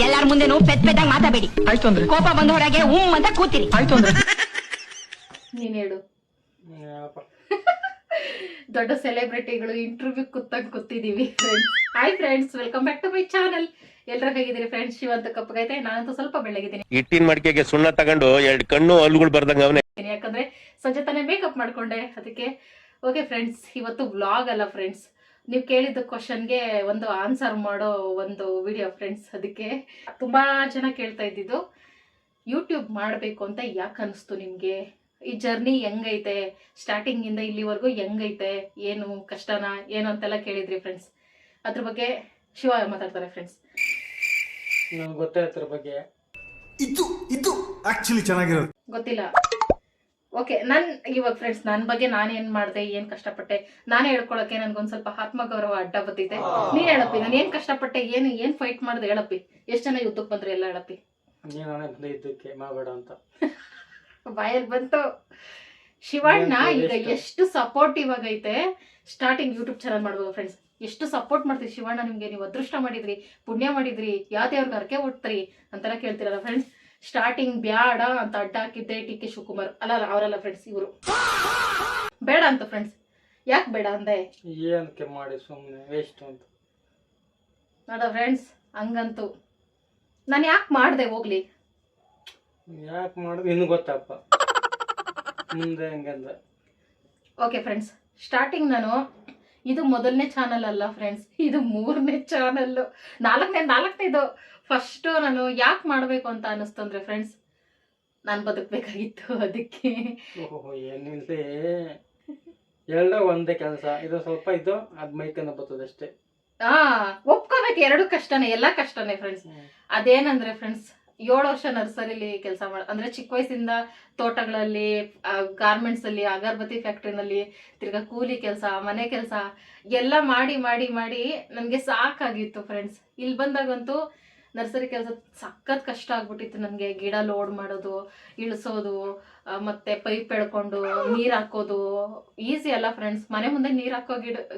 ಎಲ್ಲಾರ ಮುಂದೆನೂ ಪೆದ್ದಾಗ ಮಾತಾಬೇಡಿ. ಆಯ್ತು ಅಂದ್ರೆ ಕೋಪ ಬಂದ ಹೊರಗೆ ಅಂತ ಕೂತಿರಿ. ಆಯ್ತು ಅಂದ್ರೆ ನೀನ್ ಹೇಳು. ದೊಡ್ಡ ಸೆಲೆಬ್ರಿಟಿಗಳು ಇಂಟರ್ವ್ಯೂ ಕೂತಿದೀವಿ friends. Hi friends, welcome back to my channel. ಎಲ್ಲರೂ ಹೇಗಿದ್ದೀರಿ ಫ್ರೆಂಡ್ಸ್? ಶಿವಂತ ಕಪ್ಪಗೈತೆ, ನಾನಂತೂ ಸ್ವಲ್ಪ ಬೆಳ್ಳಗಿದ್ದೀನಿ. ಇಟ್ಟಿನ ಮಡಿಕೆಗೆ ಸುಣ್ಣ ತಗೊಂಡು 2 ಕಣ್ಣು ಹಲ್ಲುಗಳು ಬರ್ದಂಗ ಅವನೇ. ಯಾಕಂದ್ರೆ ಸಂಜೆ ತಾನೇ ಮೇಕಪ್ ಮಾಡ್ಕೊಂಡೆ, ಅದಕ್ಕೆ. ಓಕೆ ಫ್ರೆಂಡ್ಸ್, ಇವತ್ತು ವ್ಲಾಗ್ ಅಲ್ಲ ಫ್ರೆಂಡ್ಸ್, ನೀವು ಕೇಳಿದ ಕ್ವಶನ್ಗೆ ಒಂದು ಆನ್ಸರ್ ಮಾಡೋ ಒಂದು ವಿಡಿಯೋ ಫ್ರೆಂಡ್ಸ್. ಅದಕ್ಕೆ ತುಂಬಾ ಜನ ಕೇಳ್ತಾ ಇದ್ದಿದ್ದು, ಯೂಟ್ಯೂಬ್ ಮಾಡಬೇಕು ಅಂತ ಯಾಕೆ ಅನಿಸ್ತು ನಿಮಗೆ, ಈ ಜರ್ನಿ ಹೆಂಗೈತೆ, ಸ್ಟಾರ್ಟಿಂಗ್ ಇಂದ ಇಲ್ಲಿವರೆಗೂ ಹೆಂಗೈತೆ, ಏನು ಕಷ್ಟನಾ ಏನು ಅಂತೆಲ್ಲ ಕೇಳಿದ್ರಿ ಫ್ರೆಂಡ್ಸ್. ಅದ್ರ ಬಗ್ಗೆ ಶಿವ ಮಾತಾಡ್ತಾರೆ ಫ್ರೆಂಡ್ಸ್. ನನಗೆ ಗೊತ್ತಾಯ್ತರ ಬಗ್ಗೆ ಇದು ಆಕ್ಚುಲಿ ಚೆನ್ನಾಗಿರೋದು ಗೊತ್ತಿಲ್ಲ. ಓಕೆ, ಇವಾಗ ಫ್ರೆಂಡ್ಸ್ ನನ್ನ ಬಗ್ಗೆ ನಾನೇನ್ ಮಾಡಿದೆ, ಏನ್ ಕಷ್ಟಪಟ್ಟೆ, ನಾನೇ ಹೇಳ್ಕೊಳಕ್ಕೆ ನನ್ಗೊಂದ್ ಸ್ವಲ್ಪ ಆತ್ಮಗೌರವ ಅಡ್ಡ ಬತ್ತೈತೆ. ನೀನ್ ಹೇಳಪ್ಪಿ, ನಾನು ಏನ್ ಕಷ್ಟಪಟ್ಟೆ, ಏನ್ ಫೈಟ್ ಮಾಡ್ದೆ ಹೇಳಪ್ಪಿ. ಎಷ್ಟ್ ಜನ ಯುದ್ಧಕ್ಕೆ ಬಂದ್ರೆ ಎಲ್ಲ ಹೇಳಪ್ಪಿ. ನೀನೇ ಬಂದ ಯುದ್ಧಕ್ಕೆ ಮಾಡಬೇಡ ಅಂತ ಬಾಯಲ್ಲಿ ಬಂತು. ಶಿವಣ್ಣ ಈಗ ಎಷ್ಟು ಸಪೋರ್ಟಿವ್ ಆಗೈತೆ. ಸ್ಟಾರ್ಟಿಂಗ್ ಯೂಟ್ಯೂಬ್ ಚಾನಲ್ ಮಾಡ್ಬೋದು ಫ್ರೆಂಡ್ಸ್, ಎಷ್ಟು ಸಪೋರ್ಟ್ ಮಾಡ್ತೀವಿ ಶಿವಣ್ಣ ನಿಮ್ಗೆ. ನೀವು ಅದೃಷ್ಟ ಮಾಡಿದ್ರಿ, ಪುಣ್ಯ ಮಾಡಿದ್ರಿ, ಯಾವ್ದೇವ್ರಿಗೆ ಹರಕೆ ಹೊಟ್ಟ್ರಿ ಅಂತೆಲ್ಲ ಕೇಳ್ತಿರಲ್ಲ ಫ್ರೆಂಡ್ಸ್. ಸ್ಟಾರ್ಟಿಂಗ್ ಬ್ಯಾಡ ಅಂತ ಅಡ್ಡ ಹಾಕಿದ್ದೆ ಟಿ.ಕೆ. ಶಿವಕುಮಾರ್. ಅಲ್ಲ ಅವರಲ್ಲ ಫ್ರೆಂಡ್ಸ್, ಇವರು ಬೇಡ ಅಂತ ಫ್ರೆಂಡ್ಸ್. ಯಾಕೆ ಬೇಡ ಅಂದೆ? ಏನಕ್ಕೆ ಮಾಡಿ ಸುಮ್ಮನೆ ವೇಸ್ಟ್ ಅಂತ ನೋಡ ಫ್ರೆಂಡ್ಸ್, ಹಂಗಂತೂ ನಾನು ಯಾಕೆ ಮಾಡ್ದೆ ಹೋಗ್ಲಿ. ಯಾಕೆ ಮಾಡಿದ್ ಇನ್ನು ಗೊತ್ತಪ್ಪ ಮುಂದೆ ಹೆಂಗಂದ. ಓಕೆ ಫ್ರೆಂಡ್ಸ್, ಸ್ಟಾರ್ಟಿಂಗ್ ನಾನು ಇದು ಮೊದಲನೇ ಚಾನಲ್ ಅಲ್ಲ ಫ್ರೆಂಡ್ಸ್, ಇದು 3ನೇ ಚಾನಲ್ಲು. ನಾಲ್ಕನೇದು ಫಸ್ಟ್ ನಾನು ಯಾಕೆ ಮಾಡಬೇಕು ಅಂತ ಅನ್ನಿಸ್ತಂದ್ರೆ ಫ್ರೆಂಡ್ಸ್, ನಾನು ಬದುಕಬೇಕಾಗಿತ್ತು. ಅದಕ್ಕೆ ಓಹೋ ಏನಿಲ್ಲದೆ ಎಲ್ಲ ಒಂದೇ ಕೆಲಸ. ಇದು ಸ್ವಲ್ಪ ಇದು ಅದ್ ಮೈಕನ್ನ ಬರ್ತದೆ ಅಷ್ಟೇ. ಒಪ್ಕೋಬೇಕು, ಎರಡು ಕಷ್ಟನೇ, ಎಲ್ಲ ಕಷ್ಟನೇ ಫ್ರೆಂಡ್ಸ್. ಅದೇನಂದ್ರೆ ಫ್ರೆಂಡ್ಸ್, 7 ವರ್ಷ ನರ್ಸರಿಲಿ ಕೆಲಸ ಅಂದ್ರೆ ಚಿಕ್ಕ ವಯಸ್ಸಿಂದ ತೋಟಗಳಲ್ಲಿ, ಗಾರ್ಮೆಂಟ್ಸ್ ಅಲ್ಲಿ, ಅಗರಬತ್ತಿ ಫ್ಯಾಕ್ಟ್ರಿನಲ್ಲಿ, ತಿರ್ಗಾ ಕೂಲಿ ಕೆಲಸ, ಮನೆ ಕೆಲಸ ಎಲ್ಲ ಮಾಡಿ ಮಾಡಿ ಮಾಡಿ ನನಗೆ ಸಾಕಾಗಿತ್ತು ಫ್ರೆಂಡ್ಸ್. ಇಲ್ಲಿ ಬಂದಾಗಂತೂ ನರ್ಸರಿ ಕೆಲಸ ಸಖತ್ ಕಷ್ಟ ಆಗ್ಬಿಟ್ಟಿತ್ತು ನನಗೆ. ಗಿಡ ಲೋಡ್ ಮಾಡೋದು, ಇಳಿಸೋದು, ಮತ್ತೆ ಪೈಪ್ ಎಳ್ಕೊಂಡು ನೀರು ಹಾಕೋದು ಈಸಿ ಅಲ್ಲ ಫ್ರೆಂಡ್ಸ್. ಮನೆ ಮುಂದೆ ನೀರು ಹಾಕೋ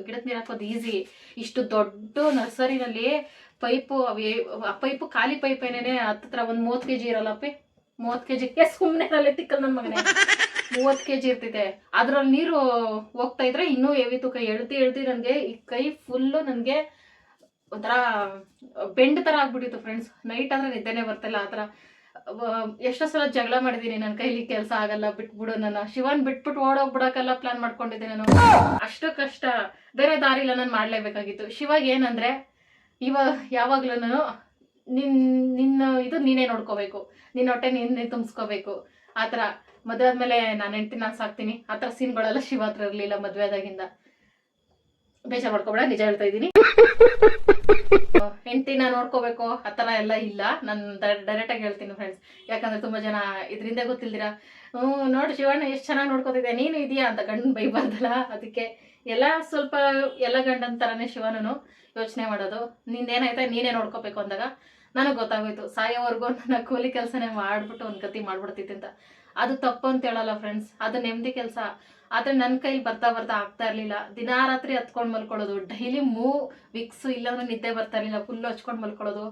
ಗಿಡದ ನೀರು ಹಾಕೋದು ಈಸಿ. ಇಷ್ಟು ದೊಡ್ಡ ನರ್ಸರಿನಲ್ಲಿ ಪೈಪು ಖಾಲಿ ಪೈಪ್ ಏನೇನೆ ಹತ್ರ ಒಂದು 30 kg ಇರಲ್ಲಪ್ಪಿ. 30 kg ಸುಮ್ಮನೆ ತಿಕ್ಕಲ್ ನನ್ನ ಮಗನೇ. 30 kg ಇರ್ತಿದೆ. ಅದ್ರಲ್ಲಿ ನೀರು ಹೋಗ್ತಾ ಇದ್ರೆ ಇನ್ನೂ ಹೆವಿ ತೂಕ. ಎಳ್ದಿ ನನಗೆ ಈ ಕೈ ಫುಲ್ಲು ನನಗೆ ಒಂಥರ ಬೆಂಡ್ ತರ ಆಗ್ಬಿಟ್ಟಿತ್ತು ಫ್ರೆಂಡ್ಸ್. ನೈಟ್ ಆದ್ರೆ ನಿದ್ದೆನೆ ಬರ್ತಿಲ್ಲ. ಆ ಥರ ಎಷ್ಟೋ ಸಲ ಜಗಳ ಮಾಡಿದೀನಿ, ನನ್ನ ಕೈಲಿ ಕೆಲಸ ಆಗಲ್ಲ, ಬಿಟ್ಬಿಡು, ನನ್ನ ಶಿವನ್ ಬಿಟ್ಬಿಟ್ಟು ಓಡೋಗ್ಬಿಡಕ್ಕೆಲ್ಲ ಪ್ಲಾನ್ ಮಾಡ್ಕೊಂಡಿದ್ದೆ ನಾನು. ಅಷ್ಟು ಕಷ್ಟ, ಬೇರೆ ದಾರಿ ಇಲ್ಲ, ನಾನು ಮಾಡ್ಲೇಬೇಕಾಗಿತ್ತು. ಶಿವಾಗ ಏನಂದ್ರೆ, ಇವಾಗ ಯಾವಾಗ್ಲೂ ನಾನು ನಿನ್ನ ಇದು ನೀನೇ ನೋಡ್ಕೋಬೇಕು, ನಿನ್ನ ಹೊಟ್ಟೆ ನೀನೇ ತುಂಬಿಸ್ಕೋಬೇಕು. ಆ ಥರ ಮದುವೆ ಆದ್ಮೇಲೆ ನಾನು ಹೆಂಡ್ತಿ ನಾನು ಸಾಕ್ತೀನಿ ಆ ಥರ ಸೀನ್ಗಳೆಲ್ಲ ಶಿವ ಹತ್ರ ಇರಲಿಲ್ಲ ಮದುವೆ ಆದಾಗಿಂದ. ಬೇಜಾರು ಮಾಡ್ಕೊಬೇಡ, ನಿಜ ಹೇಳ್ತಾ ಇದ್ದೀನಿ. ಹೆಂಡ್ತಿನ ನೋಡ್ಕೋಬೇಕು ಆ ಥರ ಎಲ್ಲ ಇಲ್ಲ. ನಾನು ಡೈರೆಕ್ಟಾಗಿ ಹೇಳ್ತೀನಿ ಫ್ರೆಂಡ್ಸ್. ಯಾಕಂದ್ರೆ ತುಂಬಾ ಜನ ಇದರಿಂದ ಗೊತ್ತಿಲ್ದಿರ, ನೋಡಿ ಶಿವಣ್ಣ ಎಷ್ಟು ಚೆನ್ನಾಗಿ ನೋಡ್ಕೋತಿದ್ದೆ, ನೀನು ಇದೆಯಾ ಅಂತ ಗಂಡನ ಬೈಬಾರ್ದಲ್ಲ. ಅದಕ್ಕೆ ಎಲ್ಲ ಸ್ವಲ್ಪ ಎಲ್ಲ ಗಂಡನ ಥರನೇ ಶಿವನೂ ಯೋಚನೆ ಮಾಡೋದು. ನಿಂದೇನಾಯ್ತಾ ನೀನೇ ನೋಡ್ಕೋಬೇಕು ಅಂದಾಗ ನನಗೆ ಗೊತ್ತಾಗೋಯ್ತು, ಸಾಯೋವರೆಗೂ ನನ್ನ ಕೂಲಿ ಕೆಲಸನೇ ಮಾಡ್ಬಿಟ್ಟು ಒಂದು ಗತಿ ಮಾಡ್ಬಿಡ್ತಿತ್ತು ಅಂತ. ಅದು ತಪ್ಪು ಅಂತ ಹೇಳಲ್ಲ ಫ್ರೆಂಡ್ಸ್, ಅದು ನೆಮ್ಮದಿ ಕೆಲಸ. ಆದರೆ ನನ್ನ ಕೈಲಿ ಬರ್ತಾ ಆಗ್ತಾ ಇರಲಿಲ್ಲ. ದಿನಾ ರಾತ್ರಿ ಹತ್ಕೊಂಡು ಮಲ್ಕೊಳ್ಳೋದು, ಡೈಲಿ ವಿಕ್ಸ್ ಇಲ್ಲಾಂದ್ರೆ ನಿದ್ದೆ ಬರ್ತಾ ಇರಲಿಲ್ಲ, ಫುಲ್ಲು ಹಚ್ಕೊಂಡು ಮಲ್ಕೊಳ್ಳೋದು.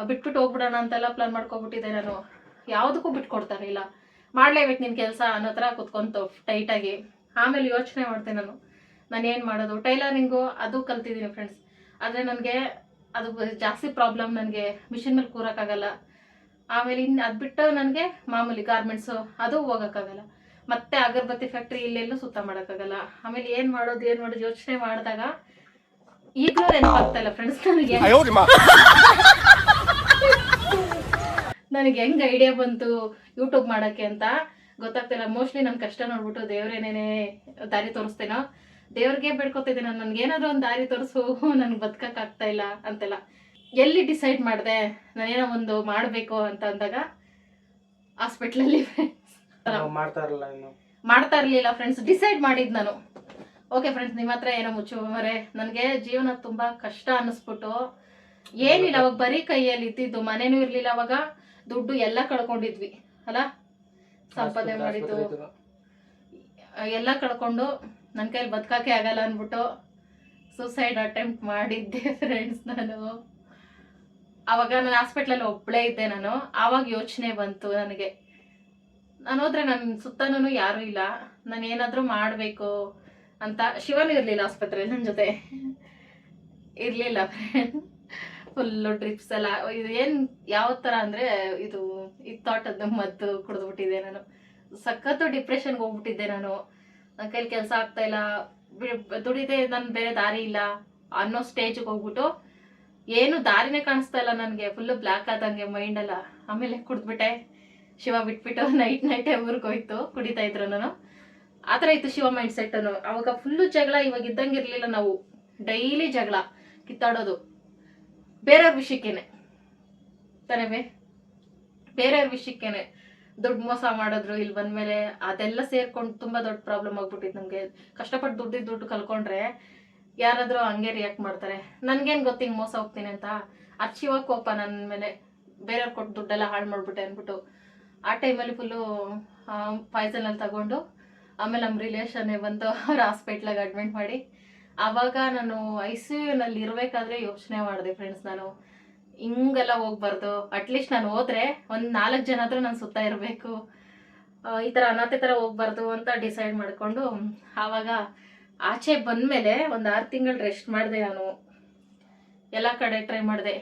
ಬಿಟ್ಬಿಟ್ಟು ಹೋಗ್ಬಿಡೋಣ ಅಂತೆಲ್ಲ ಪ್ಲಾನ್ ಮಾಡ್ಕೊಬಿಟ್ಟಿದ್ದೆ ನಾನು. ಯಾವುದಕ್ಕೂ ಬಿಟ್ಕೊಡ್ತಾ ಇರಲಿಲ್ಲ. ಮಾಡಲೇಬೇಕು ನಿನ್ನ ಕೆಲಸ ಅನ್ನೋ ಥರ ಕುತ್ಕೊಂತು ಟೈಟಾಗಿ. ಆಮೇಲೆ ಯೋಚನೆ ಮಾಡ್ತೇನೆ ನಾನು ಏನು ಮಾಡೋದು. ಟೈಲರಿಂಗು ಅದು ಕಲ್ತಿದ್ದೀನಿ ಫ್ರೆಂಡ್ಸ್. ಆದರೆ ನನಗೆ ಅದು ಜಾಸ್ತಿ ಪ್ರಾಬ್ಲಮ್. ನನಗೆ ಮಿಷಿನ್ ಮೇಲೆ ಕೂರೋಕ್ಕಾಗಲ್ಲ. ಆಮೇಲೆ ಇನ್ನು ಅದು ಬಿಟ್ಟು ನನಗೆ ಮಾಮೂಲಿ ಗಾರ್ಮೆಂಟ್ಸು ಅದು ಹೋಗೋಕ್ಕಾಗಲ್ಲ. ಮತ್ತೆ ಅಗರಬತ್ತಿ ಫ್ಯಾಕ್ಟ್ರಿ ಇಲ್ಲೆಲ್ಲೂ ಸುತ್ತ ಮಾಡೋಕ್ಕಾಗಲ್ಲ. ಆಮೇಲೆ ಏನು ಮಾಡೋದು ಯೋಚನೆ ಮಾಡಿದಾಗ ಈಗಲೂ ನೆನಪಾಗ್ತಾ ಇಲ್ಲ ಫ್ರೆಂಡ್ಸ್ ನನಗೆ ಹೆಂಗೆ ಐಡಿಯಾ ಬಂತು ಯೂಟ್ಯೂಬ್ ಮಾಡೋಕ್ಕೆ ಅಂತ ಗೊತ್ತಾಗ್ತಿಲ್ಲ. ಮೋಸ್ಟ್ಲಿ ನನ್ನ ಕಷ್ಟ ನೋಡ್ಬಿಟ್ಟು ದೇವ್ರೇನೇನೇ ದಾರಿ ತೋರಿಸ್ತೇನೋ, ದೇವ್ರಿಗೆ ಬೇಡ್ಕೊತಿದ್ದೆ ನಾನು, ನನಗೇನಾದ್ರೂ ಒಂದು ದಾರಿ ತೋರಿಸು, ನನ್ಗೆ ಬದುಕಕ್ಕಾಗ್ತಾ ಇಲ್ಲ ಅಂತೆಲ್ಲ. ಎಲ್ಲಿ ಡಿಸೈಡ್ ಮಾಡಿದೆ ನಾನೇನೋ ಒಂದು ಮಾಡಬೇಕು ಅಂತ ಅಂದಾಗ ಹಾಸ್ಪಿಟ್ಲಲ್ಲಿ ಮಾಡ್ತಾ ಇರಲಿಲ್ಲ ಫ್ರೆಂಡ್ಸ್. ಡಿಸೈಡ್ ಮಾಡಿದ್ದು ನಾನು, ಓಕೆ ಫ್ರೆಂಡ್ಸ್ ನಿಮ್ಮ ಹತ್ರ ಏನೋ ಮುಚ್ಚುಮರೆ, ನನಗೆ ಜೀವನ ತುಂಬ ಕಷ್ಟ ಅನ್ನಿಸ್ಬಿಟ್ಟು ಏನಿಲ್ಲ. ಅವಾಗ ಬರೀ ಕೈಯಲ್ಲಿ ಇದ್ದಿದ್ದು, ಮನೇನೂ ಇರಲಿಲ್ಲ ಅವಾಗ, ದುಡ್ಡು ಎಲ್ಲ ಕಳ್ಕೊಂಡಿದ್ವಿ ಅಲ್ಲ, ಸಂಪಾದನೆ ಮಾಡಿದ್ದು ಎಲ್ಲ ಕಳ್ಕೊಂಡು ನನ್ನ ಕೈಲಿ ಬದುಕಕ್ಕೆ ಆಗಲ್ಲ ಅಂದ್ಬಿಟ್ಟು ಸೂಸೈಡ್ ಅಟೆಂಪ್ಟ್ ಮಾಡಿದ್ದೆ ಫ್ರೆಂಡ್ಸ್ ನಾನು. ಅವಾಗ ನಾನು ಹಾಸ್ಪಿಟ್ಲಲ್ಲಿ ಒಬ್ಬಳೇ ಇದ್ದೆ. ನಾನು ಆವಾಗ ಯೋಚನೆ ಬಂತು ನನಗೆ, ನಾನು ಹೋದ್ರೆ ನನ್ನ ಸುತ್ತನೂ ಯಾರೂ ಇಲ್ಲ, ನಾನು ಏನಾದರೂ ಮಾಡಬೇಕು ಅಂತ. ಶಿವನು ಇರಲಿಲ್ಲ ಆಸ್ಪತ್ರೆಯಲ್ಲಿ ನನ್ನ ಜೊತೆ, ಇರಲಿಲ್ಲ ಫ್ರೆಂಡ್. ಫುಲ್ಲು ಡ್ರಿಪ್ಸ್ ಎಲ್ಲ ಇದು ಏನು ಯಾವ ಥರ ಅಂದರೆ ಇದು ತೋಟದ ಮದ್ದು ಕುಡಿದ್ಬಿಟ್ಟಿದ್ದೆ ನಾನು. ಸಖತ್ತು ಡಿಪ್ರೆಷನ್ಗೆ ಹೋಗ್ಬಿಟ್ಟಿದ್ದೆ ನಾನು. ನನ್ನ ಕೈಲಿ ಕೆಲಸ ಆಗ್ತಾಯಿಲ್ಲ, ದುಡಿದೆ, ನಾನು ಬೇರೆ ದಾರಿ ಇಲ್ಲ ಅನ್ನೋ ಸ್ಟೇಜಿಗೆ ಹೋಗ್ಬಿಟ್ಟು ಏನು ದಾರಿನೇ ಕಾಣಿಸ್ತಾ ಇಲ್ಲ ನನಗೆ. ಫುಲ್ಲು ಬ್ಲ್ಯಾಕ್ ಆದಂಗೆ ಮೈಂಡೆಲ್ಲ. ಆಮೇಲೆ ಕುಡಿದ್ಬಿಟ್ಟೆ. ಶಿವ ಬಿಟ್ಬಿಟ್ಟು ನೈಟೇ ಊರಿಗೆ ಹೋಯ್ತು, ಕುಡಿತಾ ಇದ್ರು ನಾನು. ಆ ಥರ ಇತ್ತು ಶಿವ ಮೈಂಡ್ ಸೆಟ್ಟನು. ಅವಾಗ ಫುಲ್ಲು ಜಗಳ, ಇವಾಗ ಇದ್ದಂಗೆ ಇರಲಿಲ್ಲ. ನಾವು ಡೈಲಿ ಜಗಳ, ಕಿತ್ತಾಡೋದು ಬೇರೆಯವ್ರ ವಿಷಯಕ್ಕೇನೆ ತಾನೇ, ಬೇರೆಯವ್ರ ವಿಷಯಕ್ಕೇನೆ. ದುಡ್ಡು ಮೋಸ ಮಾಡಿದ್ರು ಇಲ್ಲಿ ಬಂದ್ಮೇಲೆ ಅದೆಲ್ಲ ಸೇರ್ಕೊಂಡು ತುಂಬ ದೊಡ್ಡ ಪ್ರಾಬ್ಲಮ್ ಆಗ್ಬಿಟ್ಟಿತ್ತು ನಮಗೆ. ಕಷ್ಟಪಟ್ಟು ದುಡ್ಡು ಕಲ್ಕೊಂಡ್ರೆ ಯಾರಾದರೂ ಹಂಗೆ ರಿಯಾಕ್ಟ್ ಮಾಡ್ತಾರೆ. ನನಗೇನು ಗೊತ್ತು ಹಿಂಗೆ ಮೋಸ ಹೋಗ್ತೀನಿ ಅಂತ. ಶಿವ ಕೋಪ ನನ್ನ ಮೇಲೆ, ಬೇರೆಯವ್ರು ಕೊಟ್ಟು ದುಡ್ಡೆಲ್ಲ ಹಾಳು ಮಾಡಿಬಿಟ್ಟೆ ಅಂದ್ಬಿಟ್ಟು. ಆ ಟೈಮಲ್ಲಿ ಫುಲ್ಲು ಪಾಯ್ಸನಲ್ಲಿ ತಗೊಂಡು ಆಮೇಲೆ ನಮ್ಮ ರಿಲೇಷನ್ನೇ ಬಂದು ಅವ್ರ ಹಾಸ್ಪಿಟ್ಲಾಗ ಅಡ್ಮಿಟ್ ಮಾಡಿ, ಆವಾಗ ನಾನು ICUನಲ್ಲಿ ಇರಬೇಕಾದ್ರೆ ಯೋಚನೆ ಮಾಡಿದೆ ಫ್ರೆಂಡ್ಸ್, ನಾನು ಹಿಂಗೆಲ್ಲ ಹೋಗ್ಬಾರ್ದು. ಅಟ್ಲೀಸ್ಟ್ ನಾನು ಹೋದ್ರೆ ಒಂದು 4 ಜನ ಆದರೂ ನನ್ನ ಸುತ್ತ ಇರಬೇಕು, ಈ ಥರ ಅನಾಥೆ ಥರ ಹೋಗ್ಬಾರ್ದು ಅಂತ ಡಿಸೈಡ್ ಮಾಡಿಕೊಂಡು ಆವಾಗ ಆಚೆ ಬಂದಮೇಲೆ ಒಂದು 6 ತಿಂಗಳು ರೆಸ್ಟ್ ಮಾಡಿದೆ. ನಾನು ಎಲ್ಲ ಕಡೆ ಟ್ರೈ ಮಾಡಿದೆ,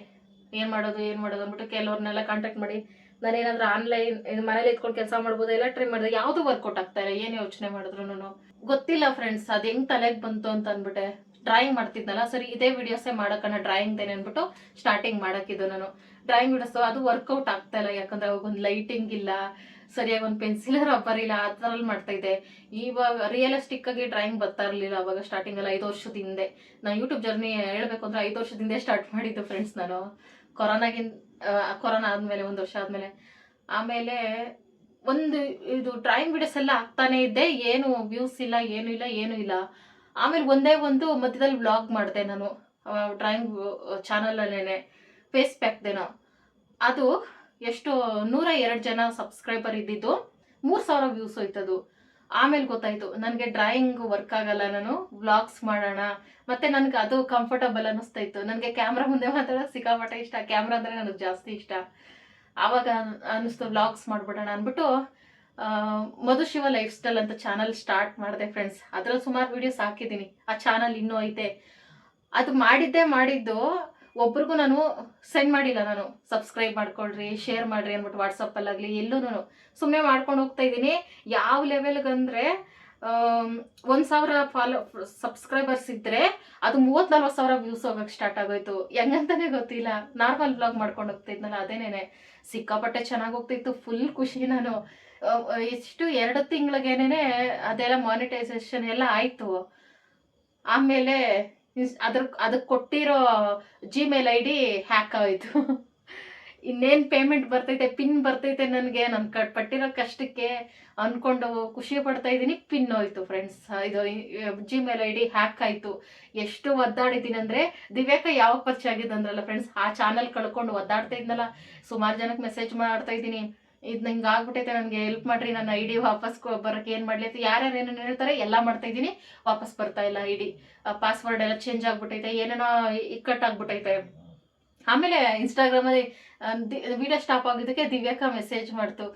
ಏನು ಮಾಡೋದು ಅಂದ್ಬಿಟ್ಟು ಕೆಲವ್ರನ್ನೆಲ್ಲ ಕಾಂಟ್ಯಾಕ್ಟ್ ಮಾಡಿ ನಾನೇನಾದ್ರೂ ಆನ್ಲೈನ್ ಮನೇಲಿ ಇಟ್ಕೊಂಡು ಕೆಲಸ ಮಾಡ್ಬೋದು ಎಲ್ಲ ಟ್ರೈ ಮಾಡಿದೆ. ಯಾವುದು ವರ್ಕೌಟ್ ಆಗ್ತಾ ಇಲ್ಲ, ಏನು ಯೋಚನೆ ಮಾಡಿದ್ರು ಗೊತ್ತಿಲ್ಲ ಫ್ರೆಂಡ್ಸ್. ಅದು ಹೆಂಗೆ ತಲೆಗೆ ಬಂತು ಅಂತ ಅಂದ್ಬಿಟ್ಟೆ. ಡ್ರಾಯಿಂಗ್ ಮಾಡ್ತಿದ್ನಲ್ಲ, ಸರಿ ಇದೇ ವಿಡಿಯೋಸೇ ಮಾಡೋಕ್ಕನ್ನ ಡ್ರಾಯಿಂಗ್ದೇನೆ ಅಂದ್ಬಿಟ್ಟು ಸ್ಟಾರ್ಟಿಂಗ್ ಮಾಡೋಕ್ಕಿದ್ದು ನಾನು ಡ್ರಾಯಿಂಗ್ ವಿಡಿಯೋಸು. ಅದು ವರ್ಕೌಟ್ ಆಗ್ತಾ ಇಲ್ಲ, ಯಾಕಂದ್ರೆ ಅವಾಗ ಒಂದು ಲೈಟಿಂಗ್ ಇಲ್ಲ, ಸರಿಯಾಗಿ ಒಂದು ಪೆನ್ಸಿಲ್ ರಬ್ಬರ್ ಇಲ್ಲ, ಆ ಥರಲ್ಲಿ ಮಾಡ್ತಾ ಇದ್ದೆ. ಇವಾಗ ರಿಯಲಿಸ್ಟಿಕ್ ಆಗಿ ಡ್ರಾಯಿಂಗ್ ಬರ್ತಾ ಇರಲಿಲ್ಲ ಅವಾಗ ಸ್ಟಾರ್ಟಿಂಗಲ್ಲಿ. 5 ವರ್ಷದ ಹಿಂದೆ ನಾನು ಯೂಟ್ಯೂಬ್ ಜರ್ನಿ ಹೇಳ್ಬೇಕು ಅಂದ್ರೆ 5 ವರ್ಷದಿಂದ ಸ್ಟಾರ್ಟ್ ಮಾಡಿದ್ದು ಫ್ರೆಂಡ್ಸ್ ನಾನು. ಕೊರೋನಾ ಆದಮೇಲೆ 1 ವರ್ಷ ಆದಮೇಲೆ. ಆಮೇಲೆ ಒಂದು ಇದು ಡ್ರಾಯಿಂಗ್ ವಿಡಿಯೋಸ್ ಎಲ್ಲ ಆಗ್ತಾನೆ ಇದ್ದೆ, ಏನು ವ್ಯೂಸ್ ಇಲ್ಲ, ಏನೂ ಇಲ್ಲ. ಆಮೇಲೆ ಒಂದೇ ಒಂದು ಮಧ್ಯದಲ್ಲಿ ವ್ಲಾಗ್ ಮಾಡಿದೆ ನಾನು ಡ್ರಾಯಿಂಗ್ ಚಾನಲಲ್ಲೇನೆ, ಫೇಸ್ ಪ್ಯಾಕ್ದೇನೋ. ಅದು ಎಷ್ಟು 102 ಜನ ಸಬ್ಸ್ಕ್ರೈಬರ್ ಇದ್ದಿದ್ದು, 3000 ವ್ಯೂಸ್ ಹೋಯ್ತದು. ಆಮೇಲೆ ಗೊತ್ತಾಯ್ತು ನನಗೆ ಡ್ರಾಯಿಂಗ್ ವರ್ಕ್ ಆಗಲ್ಲ, ನಾನು ವ್ಲಾಗ್ಸ್ ಮಾಡೋಣ. ಮತ್ತೆ ನನಗೆ ಅದು ಕಂಫರ್ಟಬಲ್ ಅನ್ನಿಸ್ತಾ ಇತ್ತು. ನನಗೆ ಕ್ಯಾಮ್ರಾ ಮುಂದೆ ಮಾತಾಡೋದು ಸಿಕ್ಕಾಪಟ್ಟೆ ಇಷ್ಟ, ಕ್ಯಾಮ್ರಾ ಅಂದರೆ ನನಗೆ ಜಾಸ್ತಿ ಇಷ್ಟ. ಆವಾಗ ಅನ್ನಿಸ್ತು ವ್ಲಾಗ್ಸ್ ಮಾಡ್ಬಿಡೋಣ ಅಂದ್ಬಿಟ್ಟು ಮಧುಶಿವ ಲೈಫ್ ಸ್ಟೈಲ್ ಅಂತ ಚಾನಲ್ ಸ್ಟಾರ್ಟ್ ಮಾಡಿದೆ ಫ್ರೆಂಡ್ಸ್. ಅದ್ರಲ್ಲಿ ಸುಮಾರು ವೀಡಿಯೋಸ್ ಹಾಕಿದ್ದೀನಿ, ಆ ಚಾನಲ್ ಇನ್ನೂ ಐತೆ. ಅದು ಮಾಡಿದ್ದು ಒಬ್ರಿಗೂ ನಾನು ಸೆಂಡ್ ಮಾಡಿಲ್ಲ. ನಾನು ಸಬ್ಸ್ಕ್ರೈಬ್ ಮಾಡ್ಕೊಳ್ರಿ, ಶೇರ್ ಮಾಡ್ರಿ ಅಂದ್ಬಿಟ್ಟು ವಾಟ್ಸಪ್ಪಲ್ಲಾಗಲಿ ಎಲ್ಲೂ ಸುಮ್ಮನೆ ಮಾಡ್ಕೊಂಡು ಹೋಗ್ತಾ ಇದ್ದೀನಿ. ಯಾವ ಲೆವೆಲ್ಗಂದರೆ 1,000 ಸಬ್ಸ್ಕ್ರೈಬರ್ಸ್ ಇದ್ದರೆ ಅದು 30,000-40,000 ವ್ಯೂಸ್ ಹೋಗಕ್ಕೆ ಸ್ಟಾರ್ಟ್ ಆಗೋಯ್ತು. ಹೆಂಗಂತಾನೆ ಗೊತ್ತಿಲ್ಲ. ನಾರ್ಮಲ್ ಬ್ಲಾಗ್ ಮಾಡ್ಕೊಂಡು ಹೋಗ್ತಾ ಇದ್ನಲ್ಲ, ಅದೇನೇನೆ ಸಿಕ್ಕಾಪಟ್ಟೆ ಚೆನ್ನಾಗಿ ಹೋಗ್ತಿತ್ತು. ಫುಲ್ ಖುಷಿ ನಾನು. ಎಷ್ಟು 2 ತಿಂಗಳಿಗೇನೆ ಅದೆಲ್ಲ ಮಾನಿಟೈಸೇಷನ್ ಎಲ್ಲ ಆಯಿತು. ಆಮೇಲೆ ಅದಕ್ಕೆ ಕೊಟ್ಟಿರೋ Gmail ID ಹ್ಯಾಕ್ ಆಯಿತು. ಇನ್ನೇನು ಪೇಮೆಂಟ್ ಬರ್ತೈತೆ, ಪಿನ್ ಬರ್ತೈತೆ ನನಗೆ, ನನ್ನ ಪಟ್ಟಿರೋ ಕಷ್ಟಕ್ಕೆ ಅಂದ್ಕೊಂಡು ಖುಷಿ ಪಡ್ತಾ ಇದ್ದೀನಿ. ಪಿನ್ ಹೋಯ್ತು ಫ್ರೆಂಡ್ಸ್. ಇದು Gmail ID ಹ್ಯಾಕ್ ಆಯಿತು. ಎಷ್ಟು ಒದ್ದಾಡಿದ್ದೀನಿ ಅಂದರೆ, ದಿವ್ಯಾಕ ಯಾವಾಗ ಪರಿಚಯ ಆಗಿದ್ದಂದ್ರಲ್ಲ ಫ್ರೆಂಡ್ಸ್, ಆ ಚಾನಲ್ ಕಳ್ಕೊಂಡು ಒದ್ದಾಡ್ತಾ ಇದ್ನಲ್ಲ, ಸುಮಾರು ಜನಕ್ಕೆ ಮೆಸೇಜ್ ಮಾಡ್ತಾ ಇದ್ದೀನಿ, ಇದು ನಂಗೆ ಆಗ್ಬಿಟ್ಟೈತೆ, ನನಗೆ ಹೆಲ್ಪ್ ಮಾಡಿರಿ, ನನ್ನ ID ವಾಪಸ್ ಬರೋಕ್ಕೆ ಏನು ಮಾಡಲಿ ಅಂತ. ಯಾರ್ಯಾರು ಏನೇನು ಹೇಳ್ತಾರೆ ಎಲ್ಲ ಮಾಡ್ತಾ ಇದ್ದೀನಿ, ವಾಪಸ್ ಬರ್ತಾ ಇಲ್ಲ. ID ಪಾಸ್ವರ್ಡ್ ಎಲ್ಲ ಚೇಂಜ್ ಆಗ್ಬಿಟ್ಟೈತೆ, ಏನೇನೋ ಇಕ್ಕಟ್ಟಾಗ್ಬಿಟ್ಟೈತೆ. ಆಮೇಲೆ ಇನ್ಸ್ಟಾಗ್ರಾಮಲ್ಲಿ ವಿಡಿಯೋ ಸ್ಟಾಪ್ ಆಗಿದ್ದಕ್ಕೆ ದಿವ್ಯಾಕ ಮೆಸೇಜ್ ಮಾಡ್ತು,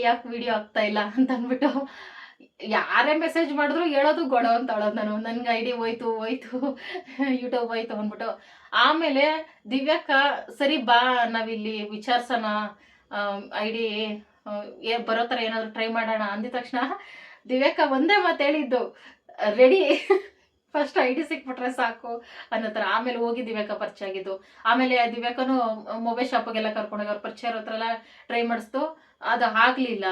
ಯಾಕೆ ವಿಡಿಯೋ ಆಗ್ತಾ ಇಲ್ಲ ಅಂತ ಅಂದ್ಬಿಟ್ಟು. ಯಾರೇ ಮೆಸೇಜ್ ಮಾಡಿದ್ರು ಹೇಳೋದು ಗೊಡೋ ಅಂತ ಹೇಳೋದು ನಾನು, ನನಗೆ ID ಹೋಯ್ತು ಯೂಟ್ಯೂಬ್ ಹೋಯ್ತು ಅಂದ್ಬಿಟ್ಟು. ಆಮೇಲೆ ದಿವ್ಯಾಕ ಸರಿ ಬಾ ನಾವಿಲ್ಲಿ ವಿಚಾರಿಸೋಣ, ID ಬರೋ ಥರ ಏನಾದರೂ ಟ್ರೈ ಮಾಡೋಣ ಅಂದಿದ ತಕ್ಷಣ ದಿವ್ಯಾಕ ಒಂದೇ ಮಾತು ಹೇಳಿದ್ದು, ರೆಡಿ, ಫಸ್ಟ್ ID ಸಿಕ್ಬಿಟ್ರೆ ಸಾಕು ಅನ್ನೋ ಥರ. ಆಮೇಲೆ ಹೋಗಿ ದಿವ್ಯಾಕ ಪರಿಚಯ ಆಗಿದ್ದು. ಆಮೇಲೆ ದಿವ್ಯಾಕನು ಮೊಬೈಲ್ ಶಾಪಿಗೆಲ್ಲ ಕರ್ಕೊಂಡೋಗಿ ಅವ್ರ ಪರಿಚಯ ಇರೋ ಹತ್ರ ಎಲ್ಲ ಟ್ರೈ ಮಾಡಿಸ್ತು, ಅದು ಆಗಲಿಲ್ಲ.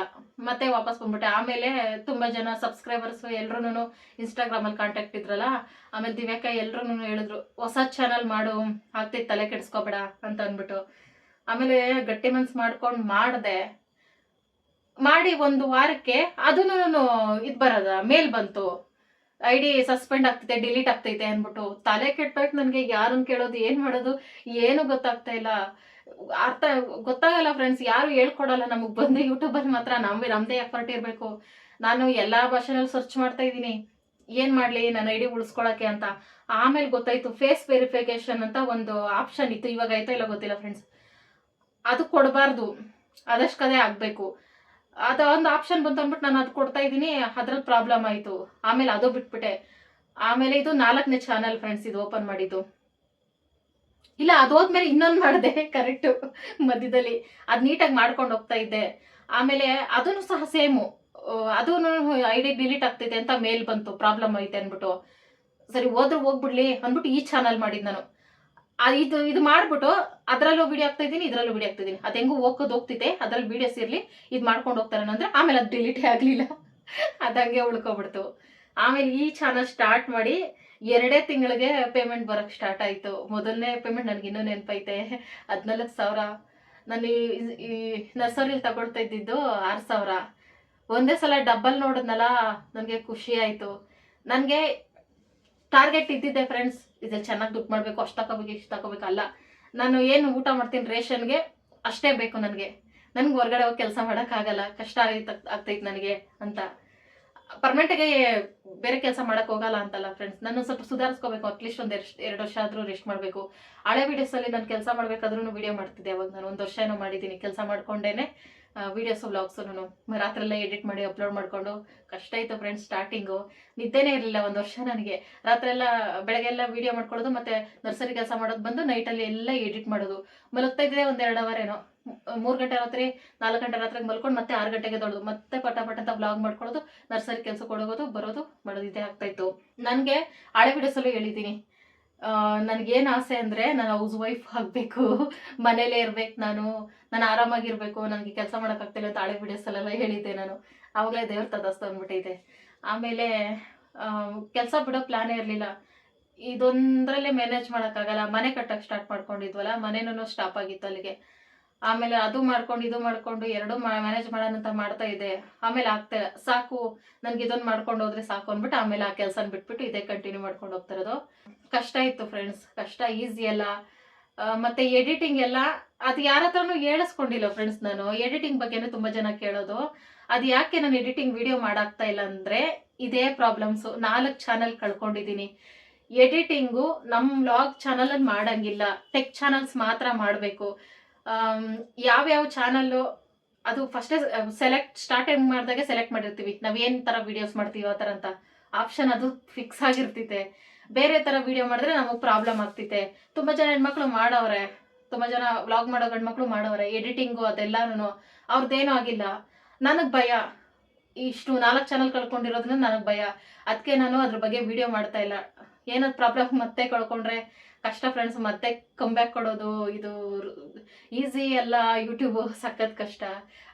ಮತ್ತೆ ವಾಪಸ್ ಬಂದ್ಬಿಟ್ಟೆ. ಆಮೇಲೆ ತುಂಬ ಜನ ಸಬ್ಸ್ಕ್ರೈಬರ್ಸು ಎಲ್ಲರೂ ಇನ್ಸ್ಟಾಗ್ರಾಮಲ್ಲಿ ಕಾಂಟ್ಯಾಕ್ಟ್ ಇದ್ರಲ್ಲ, ಆಮೇಲೆ ದಿವ್ಯಾಕ ಎಲ್ಲರೂ ಹೇಳಿದ್ರು ಹೊಸ ಚಾನಲ್ ಮಾಡು, ಆಗ್ತೈತೆ, ತಲೆ ಕೆಡಿಸ್ಕೋಬೇಡ ಅಂತ ಅಂದ್ಬಿಟ್ಟು. ಆಮೇಲೆ ಗಟ್ಟಿ ಮನ್ಸು ಮಾಡ್ಕೊಂಡು ಮಾಡಿ 1 ವಾರಕ್ಕೆ ಅದನ್ನು ಇದು ಬರೋದ ಮೇಲ್ ಬಂತು, ID ಸಸ್ಪೆಂಡ್ ಆಗ್ತೈತೆ, ಡಿಲೀಟ್ ಆಗ್ತೈತೆ ಅಂದ್ಬಿಟ್ಟು. ತಲೆ ಕೆಟ್ಟೋಯ್ತು ನನಗೆ. ಯಾರನ್ನು ಕೇಳೋದು, ಏನು ಮಾಡೋದು ಏನು ಗೊತ್ತಾಗ್ತಾ ಇಲ್ಲ. ಗೊತ್ತಾಗಲ್ಲ ಫ್ರೆಂಡ್ಸ್, ಯಾರು ಹೇಳ್ಕೊಡಲ್ಲ ನಮಗೆ. ಬಂದು ಯೂಟ್ಯೂಬಲ್ಲಿ ಮಾತ್ರ ನಮ್ಮದೇ ಎಫರ್ಟ್ ಇರಬೇಕು. ನಾನು ಎಲ್ಲ ಭಾಷೆನಲ್ಲಿ ಸರ್ಚ್ ಮಾಡ್ತಾ ಇದ್ದೀನಿ, ಏನು ಮಾಡಲಿ ನನ್ನ ID ಉಳಿಸ್ಕೊಳಕ್ಕೆ ಅಂತ. ಆಮೇಲೆ ಗೊತ್ತಾಯ್ತು ಫೇಸ್ ವೆರಿಫಿಕೇಶನ್ ಅಂತ ಒಂದು ಆಪ್ಷನ್ ಇತ್ತು, ಇವಾಗ ಆಯ್ತಾ ಇಲ್ಲ ಗೊತ್ತಿಲ್ಲ ಫ್ರೆಂಡ್ಸ್. ಅದು ಕೊಡಬಾರ್ದು, ಅದಷ್ಟೇ ಆಗಬೇಕು. ಅದು ಒಂದು ಆಪ್ಷನ್ ಬಂತು ಅಂದ್ಬಿಟ್ಟು ನಾನು ಅದು ಕೊಡ್ತಾ ಇದ್ದೀನಿ, ಅದ್ರಲ್ಲಿ ಪ್ರಾಬ್ಲಮ್ ಆಯಿತು. ಆಮೇಲೆ ಅದು ಬಿಟ್ಬಿಟ್ಟೆ. ಆಮೇಲೆ ಇದು 4ನೇ ಚಾನಲ್ ಫ್ರೆಂಡ್ಸ್ ಇದು ಓಪನ್ ಮಾಡಿದ್ದು. ಇಲ್ಲ ಅದೋದ್ಮೇಲೆ ಇನ್ನೊಂದು ಮಾಡಿದೆ ಕರೆಕ್ಟು ಮಧ್ಯದಲ್ಲಿ, ಅದು ನೀಟಾಗಿ ಮಾಡ್ಕೊಂಡು ಹೋಗ್ತಾ ಇದ್ದೆ. ಆಮೇಲೆ ಅದನ್ನು ಸಹ ಸೇಮು, ಅದೂ ID ಡಿಲೀಟ್ ಆಗ್ತಿದೆ ಅಂತ ಮೇಲ್ ಬಂತು, ಪ್ರಾಬ್ಲಮ್ ಐತೆ ಅಂದ್ಬಿಟ್ಟು. ಸರಿ ಹೋಗ್ಬಿಡ್ಲಿ ಅಂದ್ಬಿಟ್ಟು ಈ ಚಾನಲ್ ಮಾಡಿದ್ದು ನಾನು. ಇದು ಮಾಡ್ಬಿಟ್ಟು ಅದರಲ್ಲೂ ವಿಡಿಯೋ ಆಗ್ತಾ ಇದ್ದೀನಿ, ಇದರಲ್ಲೂ ವಿಡಿಯೋ ಆಗ್ತಿದ್ದೀನಿ. ಅದು ಹೆಂಗೂ ಹೋಗ್ತಿದ್ದೆ, ಅದ್ರಲ್ಲಿ ವಿಡಿಯೋಸ್ ಇರಲಿ, ಇದು ಮಾಡ್ಕೊಂಡು ಹೋಗ್ತಾರೆ ಅಂದ್ರೆ. ಆಮೇಲೆ ಅದು ಡಿಲೀಟೇ ಆಗಲಿಲ್ಲ, ಅದಂಗೆ ಉಳ್ಕೊಬಿಡ್ತು. ಆಮೇಲೆ ಈ ಚಾನಲ್ ಸ್ಟಾರ್ಟ್ ಮಾಡಿ 2 ತಿಂಗಳಿಗೆ ಪೇಮೆಂಟ್ ಬರೋಕ್ಕೆ ಸ್ಟಾರ್ಟ್ ಆಯಿತು. ಮೊದಲನೇ ಪೇಮೆಂಟ್ ನನಗೆ ಇನ್ನೂ ನೆನಪೈತೆ, 14,000. ನಾನು ಈ ನರ್ಸರಿಲಿ ತಗೊಳ್ತಾ ಇದ್ದಿದ್ದು 6,000. ಒಂದೇ ಸಲ ಡಬ್ಬಲ್ ನೋಡಿದ್ನಲ್ಲ, ನನಗೆ ಖುಷಿ ಆಯಿತು. ನನಗೆ ಟಾರ್ಗೆಟ್ ಇದ್ದಿದ್ದೆ ಫ್ರೆಂಡ್ಸ್, ಇದ್ರಲ್ಲಿ ಚೆನ್ನಾಗಿ ದುಡ್ಡು ಮಾಡಬೇಕು, ಅಷ್ಟು ತಗೋಬೇಕು ಇಷ್ಟು ತಗೋಬೇಕಲ್ಲ. ನಾನು ಏನು ಊಟ ಮಾಡ್ತೀನಿ ರೇಷನ್ಗೆ ಅಷ್ಟೇ ಬೇಕು ನನಗೆ ಹೊರಗಡೆ ಹೋಗಿ ಕೆಲಸ ಮಾಡೋಕ್ಕಾಗಲ್ಲ, ಕಷ್ಟ ಆಗ್ತೈತೆ ನನಗೆ ಅಂತ. ಪರ್ಮನೆಂಟಾಗಿ ಬೇರೆ ಕೆಲಸ ಮಾಡೋಕೆ ಹೋಗಲ್ಲ ಅಂತಲ್ಲ ಫ್ರೆಂಡ್ಸ್, ನಾನು ಸ್ವಲ್ಪ ಸುಧಾರಿಸ್ಕೋಬೇಕು. ಅಟ್ಲೀಸ್ಟ್ ಒಂದು 2 ವರ್ಷ ಆದರೂ ರೆಸ್ಟ್ ಮಾಡಬೇಕು. ಹಳೆ ವೀಡಿಯೋಸಲ್ಲಿ ನಾನು ಕೆಲಸ ಮಾಡಬೇಕಾದ್ರೂ ವಿಡಿಯೋ ಮಾಡ್ತಿದ್ದೆ. ಅವಾಗ ನಾನು 1 ವರ್ಷ ಏನೋ ಮಾಡಿದ್ದೀನಿ ಕೆಲಸ ಮಾಡ್ಕೊಂಡೇನೆ ವೀಡಿಯೋಸು ವ್ಲಾಗ್ಸು. ನಾನು ರಾತ್ರೆಲ್ಲ ಎಡಿಟ್ ಮಾಡಿ ಅಪ್ಲೋಡ್ ಮಾಡಿಕೊಂಡು ಕಷ್ಟ ಇತ್ತು ಫ್ರೆಂಡ್ಸ್. ಸ್ಟಾರ್ಟಿಂಗು ನಿದ್ದೆನೇ ಇರಲಿಲ್ಲ 1 ವರ್ಷ ನನಗೆ. ರಾತ್ರೆಲ್ಲ ಬೆಳಗ್ಗೆಲ್ಲ ವೀಡಿಯೋ ಮಾಡ್ಕೊಳ್ಳೋದು, ಮತ್ತು ನರ್ಸರಿ ಕೆಲಸ ಮಾಡೋದು, ಬಂದು ನೈಟಲ್ಲಿ ಎಲ್ಲ ಎಡಿಟ್ ಮಾಡೋದು. ಮಲಗ್ತಾ ಇದ್ದೆ 1-2 ಅವರ್ ಏನೋ, 3 ಗಂಟೆ ರಾತ್ರಿ 4 ಗಂಟೆ ರಾತ್ರಿಗೆ ಮಲ್ಕೊಂಡು ಮತ್ತೆ 6 ಗಂಟೆಗೆ ತೊಳೆದು ಮತ್ತೆ ಪಟ ಅಂತ ವ್ಲಾಗ್ ಮಾಡ್ಕೊಳ್ಳೋದು, ನರ್ಸರಿ ಕೆಲಸಕ್ಕೆ ಹೋಗೋದು ಬರೋದು ಮಾಡೋದು, ಇದೇ ಆಗ್ತಾಯಿತ್ತು ನನಗೆ. ಹಳೆ ವಿಡಿಯೋಸಲ್ಲೂ ಹೇಳಿದ್ದೀನಿ, ನನಗೇನು ಆಸೆ ಅಂದರೆ ನಾನು ಹೌಸ್ ವೈಫ್ ಆಗಬೇಕು, ಮನೇಲೇ ಇರ್ಬೇಕು, ನಾನು ಆರಾಮಾಗಿರ್ಬೇಕು, ನನಗೆ ಕೆಲಸ ಮಾಡೋಕ್ಕಾಗ್ತಿಲ್ಲ ಅಂತ ಹಳೆ ವಿಡಿಯೋಸಲ್ಲೆಲ್ಲ ಹೇಳಿದ್ದೆ ನಾನು. ಆವಾಗಲೇ ದೇವ್ರ ತದಸ್ತು ಅಂದ್ಬಿಟ್ಟೈತೆ. ಆಮೇಲೆ ಕೆಲಸ ಬಿಡೋ ಪ್ಲ್ಯಾನೇ ಇರಲಿಲ್ಲ. ಇದೊಂದರಲ್ಲೇ ಮ್ಯಾನೇಜ್ ಮಾಡೋಕ್ಕಾಗಲ್ಲ. ಮನೆ ಕಟ್ಟಕ್ಕೆ ಸ್ಟಾರ್ಟ್ ಮಾಡ್ಕೊಂಡಿದ್ವಲ್ಲ, ಮನೇನೂ ಸ್ಟಾಪ್ ಆಗಿತ್ತು ಅಲ್ಲಿಗೆ. ಆಮೇಲೆ ಅದು ಮಾಡ್ಕೊಂಡು ಇದು ಮಾಡ್ಕೊಂಡು 2 ಮ್ಯಾನೇಜ್ ಮಾಡೋಣ ಅಂತ ಮಾಡ್ತಾ ಇದ್ದೆ. ಆಮೇಲೆ ಆಗ್ತಾ ಸಾಕು, ನನಗೆ ಇದೊಂದು ಮಾಡ್ಕೊಂಡು ಹೋದ್ರೆ ಸಾಕು ಅಂದ್ಬಿಟ್ಟು ಆಮೇಲೆ ಆ ಕೆಲಸನ ಬಿಟ್ಬಿಟ್ಟು ಇದೇ ಕಂಟಿನ್ಯೂ ಮಾಡ್ಕೊಂಡು ಹೋಗ್ತಾ ಇರೋದು. ಕಷ್ಟ ಇತ್ತು ಫ್ರೆಂಡ್ಸ್, ಕಷ್ಟ ಈಸಿ ಅಲ್ಲ. ಮತ್ತೆ ಎಡಿಟಿಂಗ್ ಎಲ್ಲ ಅದು ಯಾರ ಹತ್ರನೂ ಹೇಳಿಸ್ಕೊಂಡಿಲ್ಲ ಫ್ರೆಂಡ್ಸ್. ನಾನು ಎಡಿಟಿಂಗ್ ಬಗ್ಗೆನೂ ತುಂಬ ಜನ ಕೇಳೋದು, ಅದು ಯಾಕೆ ನಾನು ಎಡಿಟಿಂಗ್ ವಿಡಿಯೋ ಮಾಡಾಕ್ತಾ ಇಲ್ಲ ಅಂದರೆ ಇದೇ ಪ್ರಾಬ್ಲಮ್ಸು. 4 ಚಾನಲ್ ಕಳ್ಕೊಂಡಿದ್ದೀನಿ. ಎಡಿಟಿಂಗು ನಮ್ಮ ವ್ಲಾಗ್ ಚಾನಲಲ್ಲಿ ಮಾಡೋಂಗಿಲ್ಲ, ಟೆಕ್ ಚಾನಲ್ಸ್ ಮಾತ್ರ ಮಾಡಬೇಕು. ಯಾವ್ಯಾವ ಚಾನಲ್ಲು ಅದು ಫಸ್ಟೇ ಸ್ಟಾರ್ಟಿಂಗ್ ಮಾಡಿದಾಗೆ ಸೆಲೆಕ್ಟ್ ಮಾಡಿರ್ತೀವಿ, ನಾವೇನು ಥರ ವೀಡಿಯೋಸ್ ಮಾಡ್ತೀವಿ ಆ ಥರ ಅಂತ ಆಪ್ಷನ್ ಅದು ಫಿಕ್ಸ್ ಆಗಿರ್ತೈತೆ. ಬೇರೆ ಥರ ವೀಡಿಯೋ ಮಾಡಿದ್ರೆ ನಮಗೆ ಪ್ರಾಬ್ಲಮ್ ಆಗ್ತೈತೆ. ತುಂಬ ಜನ ಹೆಣ್ಮಕ್ಳು ಮಾಡವ್ರೆ, ತುಂಬ ಜನ ವ್ಲಾಗ್ ಮಾಡೋ ಗಂಡ್ಮಕ್ಳು ಮಾಡವ್ರೆ ಎಡಿಟಿಂಗು ಅದೆಲ್ಲನೂ, ಅವ್ರದ್ದೇನೂ ಆಗಿಲ್ಲ. ನನಗೆ ಭಯ, ಇಷ್ಟು 4 ಚಾನಲ್ ಕಳ್ಕೊಂಡಿರೋದ್ರಿಂದ ನನಗೆ ಭಯ. ಅದಕ್ಕೆ ನಾನು ಅದ್ರ ಬಗ್ಗೆ ವಿಡಿಯೋ ಮಾಡ್ತಾ ಇಲ್ಲ. ಏನಾದ್ರು ಪ್ರಾಬ್ಲಮ್ ಮತ್ತೆ ಕಳ್ಕೊಂಡ್ರೆ ಕಷ್ಟ ಫ್ರೆಂಡ್ಸ್. ಮತ್ತೆ ಕಂಬ್ಯಾಕ್ ಕೊಡೋದು ಇದು ಈಸಿ ಅಲ್ಲ, ಯೂಟ್ಯೂಬು ಸಖತ್ ಕಷ್ಟ.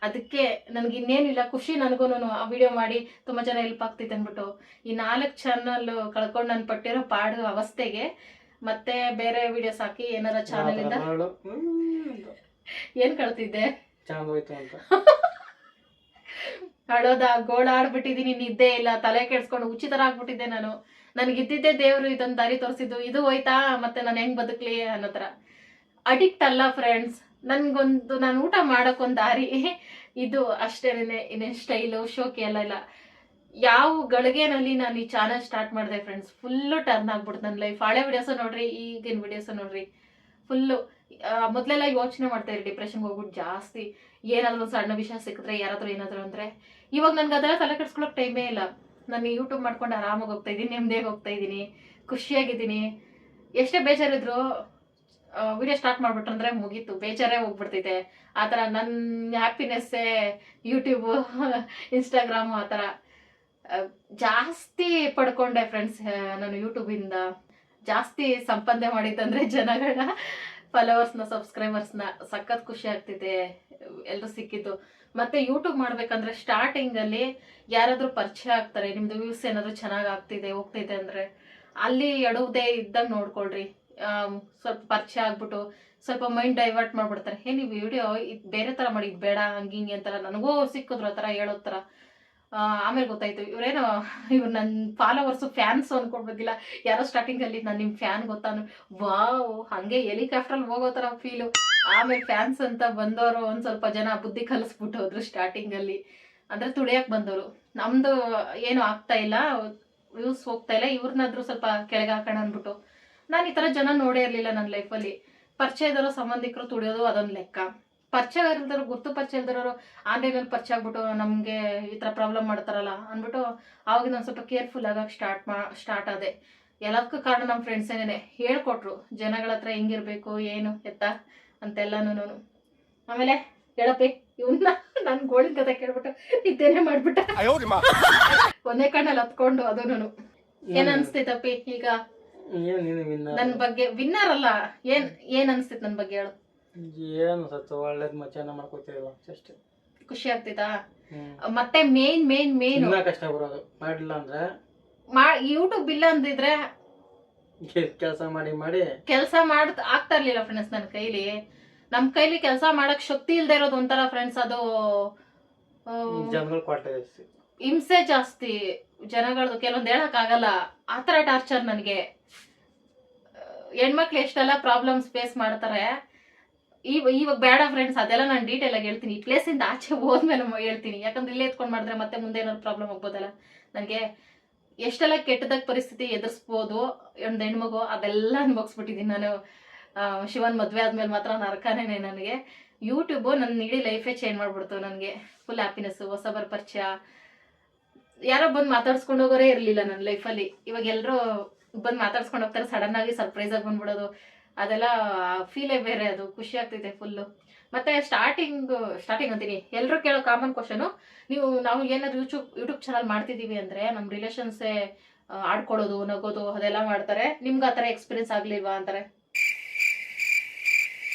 ಅದಕ್ಕೆ ನನಗೆ ಇನ್ನೇನಿಲ್ಲ, ಖುಷಿ ನನಗೂ ಆ ವಿಡಿಯೋ ಮಾಡಿ ತುಂಬ ಜನ ಹೆಲ್ಪ್ ಆಗ್ತೈತೆ ಅಂದ್ಬಿಟ್ಟು. ಈ 4 ಚಾನಲ್ ಕಳ್ಕೊಂಡು ನಾನು ಪಟ್ಟಿರೋ ಪಾಡು ಅವಸ್ಥೆಗೆ ಮತ್ತೆ ಬೇರೆ ವಿಡಿಯೋಸ್ ಹಾಕಿ ಏನಾರ ಚಾನಲಿಂದ ಏನು ಕಳ್ತಿದ್ದೆ ಅಳೋದ ಗೋಳಾಡ್ಬಿಟ್ಟಿದ್ದೀನಿ, ನಿದ್ದೆ ಇಲ್ಲ, ತಲೆ ಕೆಡ್ಸ್ಕೊಂಡು ಉಚಿತರ ಆಗ್ಬಿಟ್ಟಿದ್ದೆ ನಾನು. ನನಗಿದ್ದಿದ್ದೆ ದೇವರು ಇದೊಂದು ದಾರಿ ತೋರಿಸಿದ್ದು, ಇದು ಹೋಯ್ತಾ ಮತ್ತೆ ನಾನು ಹೆಂಗೆ ಬದುಕಲಿ ಅನ್ನೋ ಥರ. ಅಡಿಕ್ಟ್ ಅಲ್ಲ ಫ್ರೆಂಡ್ಸ್, ನನಗೊಂದು ನಾನು ಊಟ ಮಾಡೋಕ್ಕೊಂದು ದಾರಿ ಇದು ಅಷ್ಟೇನೆ. ಇನ್ನೇನು ಸ್ಟೈಲು ಶೋಕಿ ಎಲ್ಲ ಇಲ್ಲ. ಯಾವ ಗಳಿಗೆನಲ್ಲಿ ನಾನು ಈ ಚಾನಲ್ ಸ್ಟಾರ್ಟ್ ಮಾಡಿದೆ ಫ್ರೆಂಡ್ಸ್, ಫುಲ್ಲು ಟರ್ನ್ ಆಗ್ಬಿಡ್ತು ನನ್ನ ಲೈಫ್. ಹಳೆ ವಿಡಿಯೋಸ ನೋಡ್ರಿ, ಈಗಿನ ವಿಡಿಯೋಸ ನೋಡ್ರಿ, ಫುಲ್ಲು. ಮೊದಲೆಲ್ಲ ಯೋಚನೆ ಮಾಡ್ತಾ ಇರಿ, ಡಿಪ್ರೆಷನ್ಗೆ ಹೋಗ್ಬಿಟ್ಟು ಜಾಸ್ತಿ. ಏನಾದರೂ ಸಣ್ಣ ವಿಷಯ ಸಿಕ್ಕಿದ್ರೆ ಯಾರಾದರೂ ಏನಾದರೂ ಅಂದರೆ, ಇವಾಗ ನನಗೆ ಅದೆಲ್ಲ ತಲೆ ಕೆಡ್ಸ್ಕೊಳ್ಳೋಕೆ ಟೈಮೇ ಇಲ್ಲ. ನಾನು ಯೂಟ್ಯೂಬ್ ಮಾಡ್ಕೊಂಡು ಆರಾಮಾಗಿ ಹೋಗ್ತಾ ಇದ್ದೀನಿ, ನೆಮ್ಮದಿಯಾಗಿ ಹೋಗ್ತಾ ಇದ್ದೀನಿ, ಖುಷಿಯಾಗಿದ್ದೀನಿ. ಎಷ್ಟೇ ಬೇಜಾರಿದ್ರು ವಿಡಿಯೋ ಸ್ಟಾರ್ಟ್ ಮಾಡ್ಬಿಟ್ರಂದ್ರೆ ಮುಗೀತು, ಬೇಜಾರೇ ಹೋಗ್ಬಿಡ್ತೈತೆ. ಆ ಥರ ನನ್ನ ಹ್ಯಾಪಿನೆಸ್ಸೇ ಯೂಟ್ಯೂಬು, ಇನ್ಸ್ಟಾಗ್ರಾಮು ಆ ಥರ. ಜಾಸ್ತಿ ಪಡ್ಕೊಂಡೆ ಫ್ರೆಂಡ್ಸ್ ನಾನು ಯೂಟ್ಯೂಬಿಂದ. ಜಾಸ್ತಿ ಸಂಪಾದನೆ ಮಾಡಿದ್ದಂದರೆ ಜನಗಳ ಫಾಲೋವರ್ಸ್ನ, ಸಬ್ಸ್ಕ್ರೈಬರ್ಸ್ನ. ಸಖತ್ ಖುಷಿ ಆಗ್ತಿದೆ ಎಲ್ಲರೂ ಸಿಕ್ಕಿದ್ದು. ಮತ್ತು ಯೂಟ್ಯೂಬ್ ಮಾಡಬೇಕಂದ್ರೆ ಸ್ಟಾರ್ಟಿಂಗಲ್ಲಿ ಯಾರಾದರೂ ಪರಿಚಯ ಆಗ್ತಾರೆ, ನಿಮ್ಮದು ವ್ಯೂಸ್ ಏನಾದರೂ ಚೆನ್ನಾಗಿ ಆಗ್ತಿದೆ ಹೋಗ್ತಿದೆ ಅಂದರೆ ಅಲ್ಲಿ ಎಡುವುದೇ ಇದ್ದಂಗೆ ನೋಡ್ಕೊಳ್ರಿ. ಸ್ವಲ್ಪ ಪರಿಚಯ ಆಗ್ಬಿಟ್ಟು ಸ್ವಲ್ಪ ಮೈಂಡ್ ಡೈವರ್ಟ್ ಮಾಡಿಬಿಡ್ತಾರೆ. ನೀವು ವಿಡಿಯೋ ಇದು ಬೇರೆ ಥರ ಮಾಡಿ, ಇದು ಬೇಡ ಹಂಗೆ ಹಿಂಗೆ ಅಂತಾರೆ. ನನಗೂ ಸಿಕ್ಕಿದ್ರು ಆ ಥರ ಹೇಳೋ ಥರ. ಆಮೇಲೆ ಗೊತ್ತಾಯ್ತು ಇವ್ರು ನನ್ನ ಫಾಲೋವರ್ಸು, ಫ್ಯಾನ್ಸು ಅಂದ್ಕೊಡ್ಬೇಕಿಲ್ಲ. ಯಾರೋ ಸ್ಟಾರ್ಟಿಂಗಲ್ಲಿ ನಾನು ನಿಮ್ಮ ಫ್ಯಾನ್ ಗೊತ್ತಾನು, ವಾವ್ ಹಾಗೆ ಹೆಲಿಕಾಪ್ಟ್ರಲ್ಲಿ ಹೋಗೋ ಥರ ಫೀಲು. ಆಮೇಲೆ ಫ್ಯಾನ್ಸ್ ಅಂತ ಬಂದವರು ಒಂದು ಸ್ವಲ್ಪ ಜನ ಬುದ್ಧಿ ಕಲಿಸ್ಬಿಟ್ಟು ಹೋದ್ರು ಸ್ಟಾರ್ಟಿಂಗಲ್ಲಿ, ಅಂದರೆ ತುಳಿಯಕ್ಕೆ ಬಂದವರು. ನಮ್ಮದು ಏನೂ ಆಗ್ತಾ ಇಲ್ಲ, ವ್ಯೂಸ್ ಹೋಗ್ತಾ ಇಲ್ಲ, ಇವ್ರನ್ನಾದ್ರೂ ಸ್ವಲ್ಪ ಕೆಳಗೆ ಹಾಕೋಣ ಅಂದ್ಬಿಟ್ಟು. ನಾನು ಈ ಥರ ಜನ ನೋಡೇ ಇರಲಿಲ್ಲ ನನ್ನ ಲೈಫಲ್ಲಿ. ಪರಿಚಯದವರು ಸಂಬಂಧಿಕರು ತುಳಿಯೋದು ಅದೊಂದು ಲೆಕ್ಕ. ಪರಿಚಯ ಇಲ್ದವರು, ಗುರ್ತು ಪರಿಚಯ ಇಲ್ದಿರೋರು ಆನ್ಲೈನಲ್ಲಿ ಪರಿಚಯ ಆಗ್ಬಿಟ್ಟು ನಮಗೆ ಈ ಥರ ಪ್ರಾಬ್ಲಮ್ ಮಾಡ್ತಾರಲ್ಲ ಅಂದ್ಬಿಟ್ಟು ಆವಾಗ ನಾನು ಸ್ವಲ್ಪ ಕೇರ್ಫುಲ್ ಆಗಕ್ಕೆ ಸ್ಟಾರ್ಟ್ ಆದೆ. ಎಲ್ಲದಕ್ಕೂ ಕಾರಣ ನಮ್ಮ ಫ್ರೆಂಡ್ಸೇನೆ ಹೇಳ್ಕೊಟ್ರು, ಜನಗಳ ಹತ್ರ ಹೆಂಗಿರ್ಬೇಕು ಏನು ಎತ್ತ ಅಂತೆಲ್ಲನೂ. ಆಮೇಲೆ ಹೇಳಪ್ಪಿ ಇವನ್ನ ನನ್ನ ಗೋಳಿನ ಕತೆ ಕೇಳ್ಬಿಟ್ಟು ನಿದ್ದೆನೆ ಮಾಡ್ಬಿಟ್ಟ, ಒಂದೇ ಕಣ್ಣಲ್ಲಿ ಹತ್ಕೊಂಡು. ಅದೂನು ಏನ್ ಅನ್ಸ್ತೈತಪ್ಪಿ ಈಗ ನನ್ ಬಗ್ಗೆ? ವಿನ್ನರ್ ಅಲ್ಲ, ಏನ್ ಅನ್ಸ್ತೈತ್ ನನ್ ಬಗ್ಗೆ ಹೇಳು. ಏನು ಸತ್ತು ಒಳ್ಳೇದ್ ಮಚಾನ ಮಾಡ್ಕೊತೀರಲ್ಲ ಅಷ್ಟೇ. ಖುಷಿ ಆಗ್ತೈತಾ? ಮತ್ತೆ ಮೇನ್ ಕಷ್ಟ ಬರೋದು ಮಾಡಿಲ್ಲ ಅಂದ್ರೆ ಯೂಟ್ಯೂಬ್ ಇಲ್ಲ ಅಂದಿದ್ರೆ ಕೆಲಸ ಮಾಡಿ ಕೆಲಸ ಆಗ್ತಾ ಇರ್ಲಿಲ್ಲ ಫ್ರೆಂಡ್ಸ್. ನಮ್ ಕೈಲಿ ಕೆಲಸ ಮಾಡಕ್ ಶಕ್ತಿ ಇಲ್ದೇ ಇರೋದು ಒಂಥರ ಫ್ರೆಂಡ್ಸ್. ಅದು ಜನಗಳು ಕೊಟ್ಟೆ ಹಿಂಸೆ ಜಾಸ್ತಿ ಜನಗಳದು, ಕೆಲವೊಂದು ಹೇಳಕ್ ಆಗಲ್ಲ, ಆತರ ಟಾರ್ಚರ್ ನನಗೆ. ಹೆಣ್ಮಕ್ಳು ಎಷ್ಟೆಲ್ಲ ಪ್ರಾಬ್ಲಮ್ಸ್ ಫೇಸ್ ಮಾಡ್ತಾರೆ. ಇವಾಗ ಬೇಡ ಫ್ರೆಂಡ್ಸ್, ಅದೆಲ್ಲ ನಾನು ಡೀಟೇಲ್ ಆಗಿ ಹೇಳ್ತೀನಿ. ಈ ಪ್ಲೇಸ್ ಇಂದ ಆಚೆ ಹೋದ್ಮೇಲೆ ಹೇಳ್ತೀನಿ, ಯಾಕಂದ್ರೆ ಇಲ್ಲೇ ಎತ್ಕೊಂಡ್ ಮಾಡಿದ್ರೆ ಮತ್ತೆ ಮುಂದೆ ಏನಾದ್ರು ಪ್ರಾಬ್ಲಮ್ ಆಗ್ಬೋದಲ್ಲ. ನನಗೆ ಎಷ್ಟೆಲ್ಲ ಕೆಟ್ಟದಾಗ ಪರಿಸ್ಥಿತಿ ಎದುರಿಸ್ಬೋದು ಒಂದು ಹೆಣ್ಮಗು, ಅದೆಲ್ಲ ಅನ್ಭೋಗಿಸ್ಬಿಟ್ಟಿದ್ದೀನಿ ನಾನು. ಶಿವನ್ ಮದ್ವೆ ಆದ್ಮೇಲೆ ಮಾತ್ರ ನರಕನೇ ನನಗೆ. ಯೂಟ್ಯೂಬು ನನ್ನ ಇಡೀ ಲೈಫೇ ಚೇಂಜ್ ಮಾಡ್ಬಿಡ್ತು. ನನಗೆ ಫುಲ್ ಹ್ಯಾಪಿನೆಸ್, ಹೊಸಬರ ಪರಿಚಯ, ಯಾರೋ ಬಂದು ಮಾತಾಡ್ಸ್ಕೊಂಡು ಹೋಗೋರೇ ಇರಲಿಲ್ಲ ನನ್ನ ಲೈಫಲ್ಲಿ. ಇವಾಗ ಎಲ್ಲರೂ ಬಂದು ಮಾತಾಡ್ಸ್ಕೊಂಡು ಹೋಗ್ತಾರೆ, ಸಡನ್ ಆಗಿ ಸರ್ಪ್ರೈಸ್ ಆಗಿ ಬಂದ್ಬಿಡೋದು, ಅದೆಲ್ಲ ಫೀಲೇ ಬೇರೆ. ಅದು ಖುಷಿ ಆಗ್ತೈತೆ ಫುಲ್ಲು. ಮತ್ತೆ ಸ್ಟಾರ್ಟಿಂಗ್ ಅಂತೀನಿ, ಎಲ್ಲರೂ ಕೇಳೋ ಕಾಮನ್ ಕ್ವಶನು, ನಾವು ಏನಾದ್ರು ಯೂಟ್ಯೂಬ್ ಚಾನಲ್ ಮಾಡ್ತಿದ್ದೀವಿ ಅಂದರೆ ನಮ್ಮ ರಿಲೇಷನ್ಸೇ ಆಡ್ಕೊಡೋದು, ನಗೋದು ಅದೆಲ್ಲ ಮಾಡ್ತಾರೆ. ನಿಮ್ಗೆ ಆ ಥರ ಎಕ್ಸ್ಪೀರಿಯನ್ಸ್ ಆಗಲಿಲ್ವಾ ಅಂತಾರೆ.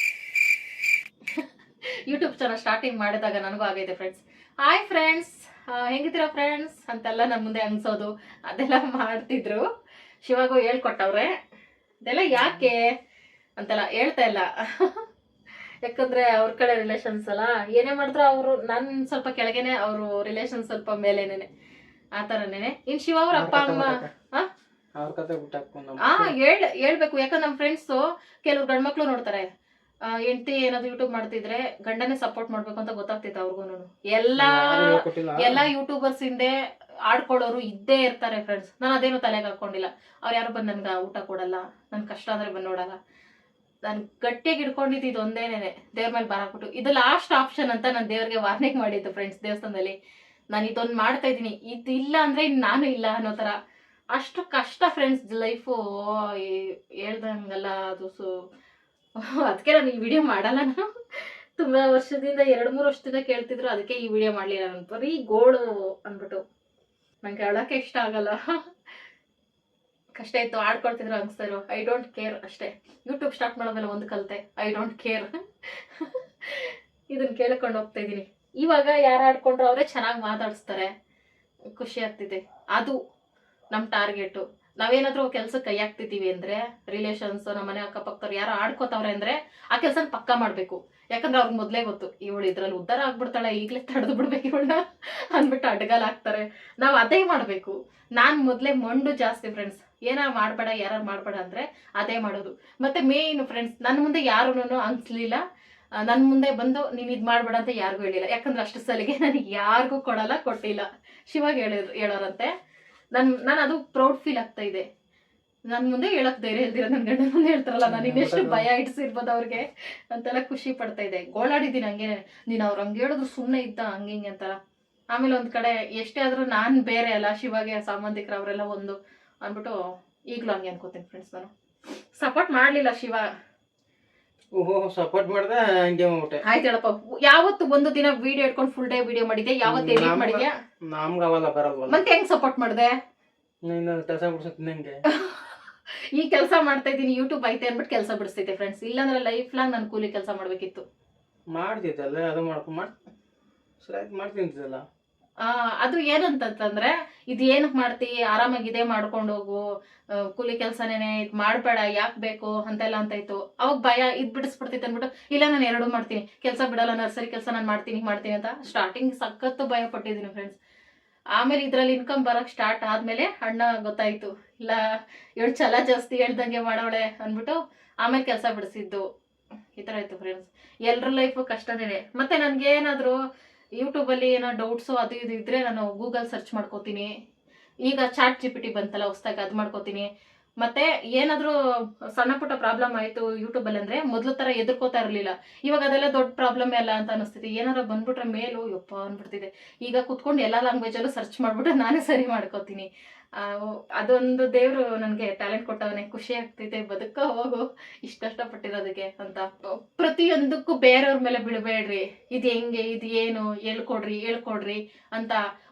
ಯೂಟ್ಯೂಬ್ ಚಾನಲ್ ಸ್ಟಾರ್ಟಿಂಗ್ ಮಾಡಿದಾಗ ನನಗೂ ಆಗೈತೆ ಫ್ರೆಂಡ್ಸ್. ಹಾಯ್ ಫ್ರೆಂಡ್ಸ್, ಹೆಂಗಿದ್ದೀರಾ ಫ್ರೆಂಡ್ಸ್ ಅಂತೆಲ್ಲ ನಮ್ಮ ಮುಂದೆ ಅನ್ಸೋದು, ಅದೆಲ್ಲ ಮಾಡ್ತಿದ್ರು. ಶಿವಾಗೂ ಹೇಳ್ಕೊಟ್ಟವ್ರೆ ಅದೆಲ್ಲ ಯಾಕೆ ಅಂತೆಲ್ಲ ಹೇಳ್ತಾ ಇಲ್ಲ. ಯಾಕಂದ್ರೆ ಅವ್ರ ಕಡೆ ರಿಲೇಷನ್ಸ್ ಅಲ್ಲ, ಏನೇ ಮಾಡಿದ್ರು ಅವರು ನನ್ನ ಸ್ವಲ್ಪ ಕೆಳಗೇನೆ, ಅವರು ರಿಲೇಷನ್ ಸ್ವಲ್ಪ ಮೇಲೇನೆ, ಆ ಥರನೇನೆ. ಇನ್ ಶಿವ ಅವ್ರ ಅಪ್ಪ ಅಮ್ಮ ಹೇಳ್ಬೇಕು. ಯಾಕಂದ್ರೆ ನಮ್ಮ ಫ್ರೆಂಡ್ಸು ಕೆಲವ್ರು ಗಂಡ್ಮಕ್ಳು ನೋಡ್ತಾರೆ, ಹೆಂಡತಿ ಏನಾದ್ರು ಯೂಟ್ಯೂಬ್ ಮಾಡ್ತಿದ್ರೆ ಗಂಡನೇ ಸಪೋರ್ಟ್ ಮಾಡ್ಬೇಕು ಅಂತ ಗೊತ್ತಾಗ್ತಿತ್ತು ಅವ್ರಿಗೂ. ಎಲ್ಲಾ ಯೂಟ್ಯೂಬರ್ಸ್ ಹಿಂದೆ ಆಡ್ಕೊಳ್ಳೋರು ಇದ್ದೇ ಇರ್ತಾರೆ ಫ್ರೆಂಡ್ಸ್. ನಾನು ಅದೇನು ತಲೆಗೆ ಹಾಕೊಂಡಿಲ್ಲ. ಅವ್ರು ಯಾರು ಬಂದು ನನ್ಗೆ ಊಟ ಕೊಡಲ್ಲ, ನನ್ ಕಷ್ಟ ಅಂದ್ರೆ ಬಂದು ನೋಡಲ್ಲ. ನಾನು ಗಟ್ಟಿಯಾಗಿ ಇಟ್ಕೊಂಡಿದ್ದು ಇದು ಒಂದೇನೇನೆ, ದೇವ್ರ ಮೇಲೆ ಬಾರಾಕ್ಬಿಟ್ಟು ಇದು ಲಾಸ್ಟ್ ಆಪ್ಷನ್ ಅಂತ ನಾನು ದೇವ್ರಿಗೆ ವಾರ್ನಿಂಗ್ ಮಾಡಿದ್ದು ಫ್ರೆಂಡ್ಸ್. ದೇವಸ್ಥಾನದಲ್ಲಿ ನಾನು ಇದೊಂದು ಮಾಡ್ತಾ ಇದ್ದೀನಿ, ಇದು ಇಲ್ಲ ಅಂದ್ರೆ ಇನ್ನು ನಾನು ಇಲ್ಲ ಅನ್ನೋ ತರ. ಅಷ್ಟು ಕಷ್ಟ ಫ್ರೆಂಡ್ಸ್ ಲೈಫು, ಹೇಳ್ದಂಗಲ್ಲ ಅದು. ಅದಕ್ಕೆ ನಾನು ಈ ವಿಡಿಯೋ ಮಾಡಲ್ಲ. ನಾನು ತುಂಬಾ ವರ್ಷದಿಂದ 2-3 ವರ್ಷದಿಂದ ಕೇಳ್ತಿದ್ರು, ಅದಕ್ಕೆ ಈ ವಿಡಿಯೋ ಮಾಡ್ಲಿಲ್ಲ. ನಾನು ಬರೀ ಗೋಳು ಅಂದ್ಬಿಟ್ಟು ನಂಗೆ ಹೇಳಕ್ಕೆ ಇಷ್ಟ ಆಗಲ್ಲ. ಕಷ್ಟ ಇತ್ತು, ಆಡ್ಕೊಳ್ತಿದ್ರು, ಅನ್ಸ್ತಾ ಇರೋ ಐ ಡೋಂಟ್ ಕೇರ್ ಅಷ್ಟೇ. ಯೂಟ್ಯೂಬ್ ಸ್ಟಾರ್ಟ್ ಮಾಡೋದ್ಮೇಲೆ ಒಂದು ಕಲಿತೆ, ಐ ಡೋಂಟ್ ಕೇರ್. ಇದನ್ನ ಕೇಳ್ಕೊಂಡು ಹೋಗ್ತಾ ಇದ್ದೀನಿ. ಇವಾಗ ಯಾರು ಆಡ್ಕೊಂಡ್ರು ಅವರೇ ಚೆನ್ನಾಗಿ ಮಾತಾಡಿಸ್ತಾರೆ, ಖುಷಿ ಆಗ್ತಿದೆ. ಅದು ನಮ್ಮ ಟಾರ್ಗೆಟು. ನಾವೇನಾದ್ರೂ ಕೆಲ್ಸಕ್ಕೆ ಕೈ ಹಾಕ್ತಿದ್ದೀವಿ ಅಂದ್ರೆ, ರಿಲೇಷನ್ಸ್, ನಮ್ಮ ಮನೆ ಅಕ್ಕಪಕ್ಕದವ್ರು ಯಾರು ಆಡ್ಕೋತಾವ್ರೆ ಅಂದ್ರೆ ಆ ಕೆಲ್ಸನ ಪಕ್ಕ ಮಾಡ್ಬೇಕು. ಯಾಕಂದ್ರೆ ಅವ್ರಿಗೆ ಮೊದ್ಲೇ ಗೊತ್ತು, ಇವಳು ಇದ್ರಲ್ಲಿ ಉದ್ಧಾರ ಆಗ್ಬಿಡ್ತಾಳೆ, ಈಗಲೇ ತಡೆದು ಬಿಡ್ಬೇಕು ಇವಳನ್ನ ಅಂದ್ಬಿಟ್ಟು ಅಡ್ಗಾಲ್ ಹಾಕ್ತಾರೆ. ನಾವು ಅದೇ ಮಾಡ್ಬೇಕು. ನಾನ್ ಮೊದ್ಲೇ ಮೊಂಡು ಜಾಸ್ತಿ ಫ್ರೆಂಡ್ಸ್. ಏನಾರು ಮಾಡ್ಬೇಡ, ಯಾರು ಮಾಡ್ಬೇಡ ಅಂದ್ರೆ ಅದೇ ಮಾಡೋದು. ಮತ್ತೆ ಮೇನ್ ಫ್ರೆಂಡ್ಸ್, ನನ್ನ ಮುಂದೆ ಯಾರು ಅನ್ಸ್ಲಿಲ್ಲ, ನನ್ನ ಮುಂದೆ ಬಂದು ನೀನ್ ಇದ್ ಮಾಡ್ಬೇಡ ಅಂತ ಯಾರಿಗೂ ಹೇಳಿಲ್ಲ. ಯಾಕಂದ್ರೆ ಅಷ್ಟು ಸಲಿಗೆ ನನಗೆ ಯಾರಿಗೂ ಕೊಟ್ಟಿಲ್ಲ. ಶಿವಾಗ ಹೇಳೋರಂತೆ. ನಾನು ಅದು ಪ್ರೌಡ್ ಫೀಲ್ ಆಗ್ತಾ ಇದೆ. ನನ್ ಮುಂದೆ ಹೇಳಕ್ ಧೈರ್ಯ ಇಲ್ದಿರ ನನ್ ಗಂಡನ ಮುಂದೆ ಹೇಳ್ತಾರಲ್ಲ, ನಾನು ಇನ್ನೆಷ್ಟು ಭಯ ಇಡ್ಸಿರ್ಬೋದು ಅವ್ರಿಗೆ ಅಂತೆಲ್ಲ ಖುಷಿ ಪಡ್ತಾ ಇದೆ. ಗೋಳಾಡಿದ್ದೀನಿ ಹಂಗೇನೆ, ನೀನ್ ಅವ್ರು ಹಂಗೆ ಹೇಳಿದ್ರು ಸುಮ್ಮನೆ ಇದ್ದ ಹಂಗೆ ಹಿಂಗೆ ಅಂತಾರ. ಆಮೇಲೆ ಒಂದ್ ಕಡೆ ಎಷ್ಟೇ ಆದ್ರೂ ನಾನ್ ಬೇರೆ ಅಲ್ಲ, ಶಿವಾಗೆ ಸಂಬಂಧಿಕರ ಅವರೆಲ್ಲ ಒಂದು ಅಂದ್ಬಿಟ್ಟು ಈಗ್ಲೂ ಹಂಗೆ ಅನ್ಕೋತೀನಿ ಫ್ರೆಂಡ್ಸ್. ನಾನು ಸಪೋರ್ಟ್ ಮಾಡ್ಲಿಲ್ಲ ಶಿವ. ಸಪೋರ್ಟ್ ಮಾಡ್ದೆ ಹಂಗೆ ಮಾಡ್ಬಿಟ್ಟೆ. ಆಯ್ತು ಹೇಳಪ್ಪ, ಯಾವತ್ತು ಒಂದು ದಿನ ವಿಡಿಯೋ ಇಟ್ಕೊಂಡು ಫುಲ್ ಡೇ ವಿಡಿಯೋ ಮಾಡಿದ್ಯಾ? ಯಾವತ್ತು ಎಡಿಟ್ ಮಾಡಿದ್ಯಾ? ನಮ್ಗೆ ಅವೆಲ್ಲ ಬರಲ್ವಲ್ಲ. ಮತ್ತೆ ಹೆಂಗ್ ಸಪೋರ್ಟ್ ಮಾಡ್ದೆ? ನೀನು ಕೆಲಸ ಬಿಡ್ಸುತ್ತೆ ನಂಗೆ. ಈ ಕೆಲಸ ಮಾಡ್ತಾ ಇದ್ದೀನಿ, ಯೂಟ್ಯೂಬ್ ಐತೆ ಅನ್ಬಿಟ್ಟು ಕೆಲಸ ಬಿಡಿಸ್ತೈತೆ ಫ್ರೆಂಡ್ಸ್. ಇಲ್ಲಾಂದ್ರೆ ಲೈಫ್ ಲಾಂಗ್ ನಾನು ಕೂಲಿ ಕೆಲಸ ಮಾಡ್ಬೇಕಿತ್ತು. ಮಾಡ್ತಿದ್ದಲ್ಲ, ಅದು ಮಾಡ್ತಿದ್ದಲ್ಲ. ಅದು ಏನಂತಂದ್ರೆ, ಇದು ಏನಕ್ ಮಾಡ್ತಿ, ಆರಾಮಾಗಿ ಇದೇ ಮಾಡ್ಕೊಂಡು ಹೋಗು, ಕೂಲಿ ಕೆಲ್ಸನೇನೆ, ಇದ್ ಮಾಡ್ಬೇಡ, ಯಾಕೆ ಬೇಕು ಅಂತೆಲ್ಲ ಅಂತ ಇತ್ತು. ಅವಾಗ ಭಯ ಇದ್ ಬಿಡಿಸ್ಬಿಡ್ತಿತ್ತು ಅಂದ್ಬಿಟ್ಟು, ಇಲ್ಲ ನಾನು ಎರಡೂ ಮಾಡ್ತೀನಿ, ಕೆಲಸ ಬಿಡಲ್ಲ, ನರ್ಸರಿ ಕೆಲಸ ನಾನು ಮಾಡ್ತೀನಿ ಅಂತ ಸ್ಟಾರ್ಟಿಂಗ್ ಸಖತ್ತು ಭಯ ಪಟ್ಟಿದ್ದೀನಿ ಫ್ರೆಂಡ್ಸ್. ಆಮೇಲೆ ಇದ್ರಲ್ಲಿ ಇನ್ಕಮ್ ಬರಕ್ ಸ್ಟಾರ್ಟ್ ಆದ್ಮೇಲೆ ಅಣ್ಣ ಗೊತ್ತಾಯ್ತು, ಇಲ್ಲ ಇವಳು ಛಲ ಜಾಸ್ತಿ ಹೇಳ್ದಂಗೆ ಮಾಡವಳೆ ಅಂದ್ಬಿಟ್ಟು ಆಮೇಲೆ ಕೆಲಸ ಬಿಡಿಸಿದ್ದು. ಈ ತರ ಇತ್ತು ಫ್ರೆಂಡ್ಸ್. ಎಲ್ರ ಲೈಫು ಕಷ್ಟನೇ. ಮತ್ತೆ ನನ್ಗೆ ಏನಾದ್ರು ಯೂಟ್ಯೂಬ್ ಅಲ್ಲಿ ಏನೋ ಡೌಟ್ಸು ಅದು ಇದು ಇದ್ರೆ ನಾನು ಗೂಗಲ್ ಸರ್ಚ್ ಮಾಡ್ಕೋತೀನಿ. ಈಗ ಚಾಟ್ GPT ಬಂತಲ್ಲ ಹೊಸ್ದಾಗಿ ಅದ್ ಮಾಡ್ಕೋತೀನಿ. ಮತ್ತೆ ಏನಾದ್ರೂ ಸಣ್ಣ ಪುಟ್ಟ ಪ್ರಾಬ್ಲಮ್ ಆಯ್ತು ಯೂಟ್ಯೂಬ್ ಅಲ್ಲಿ ಅಂದ್ರೆ ಮೊದ್ಲು ತರ ಎದುರ್ಕೋತಾ ಇರ್ಲಿಲ್ಲ. ಇವಾಗ ಅದೆಲ್ಲ ದೊಡ್ಡ ಪ್ರಾಬ್ಲಮ್ ಅಲ್ಲ ಅಂತ ಅನಿಸ್ತಿದೆ. ಏನಾರ ಬಂದ್ಬಿಟ್ರೆ ಮೇಲು ಯಪ್ಪ ಅನ್ಬಿಡ್ತಿದೆ. ಈಗ ಕುತ್ಕೊಂಡು ಎಲ್ಲಾ ಲ್ಯಾಂಗ್ವೇಜ್ ಅಲ್ಲೂ ಸರ್ಚ್ ಮಾಡ್ಬಿಟ್ಟು ನಾನೇ ಸರಿ ಮಾಡ್ಕೋತೀನಿ. ಅದೊಂದು ದೇವ್ರು ನನ್ಗೆ ಟ್ಯಾಲೆಂಟ್ ಕೊಟ್ಟವನೆ. ಖುಷಿ ಆಗ್ತೈತೆ. ಬದುಕ ಹೋಗು ಇಷ್ಟ ಕಷ್ಟಪಟ್ಟಿರೋದಕ್ಕೆ ಅಂತ. ಪ್ರತಿಯೊಂದಕ್ಕೂ ಬೇರೆಯವ್ರ ಮೇಲೆ ಬಿಡಬೇಡ್ರಿ. ಇದು ಹೆಂಗೆ, ಇದು ಏನು, ಹೇಳ್ಕೊಡ್ರಿ ಅಂತ.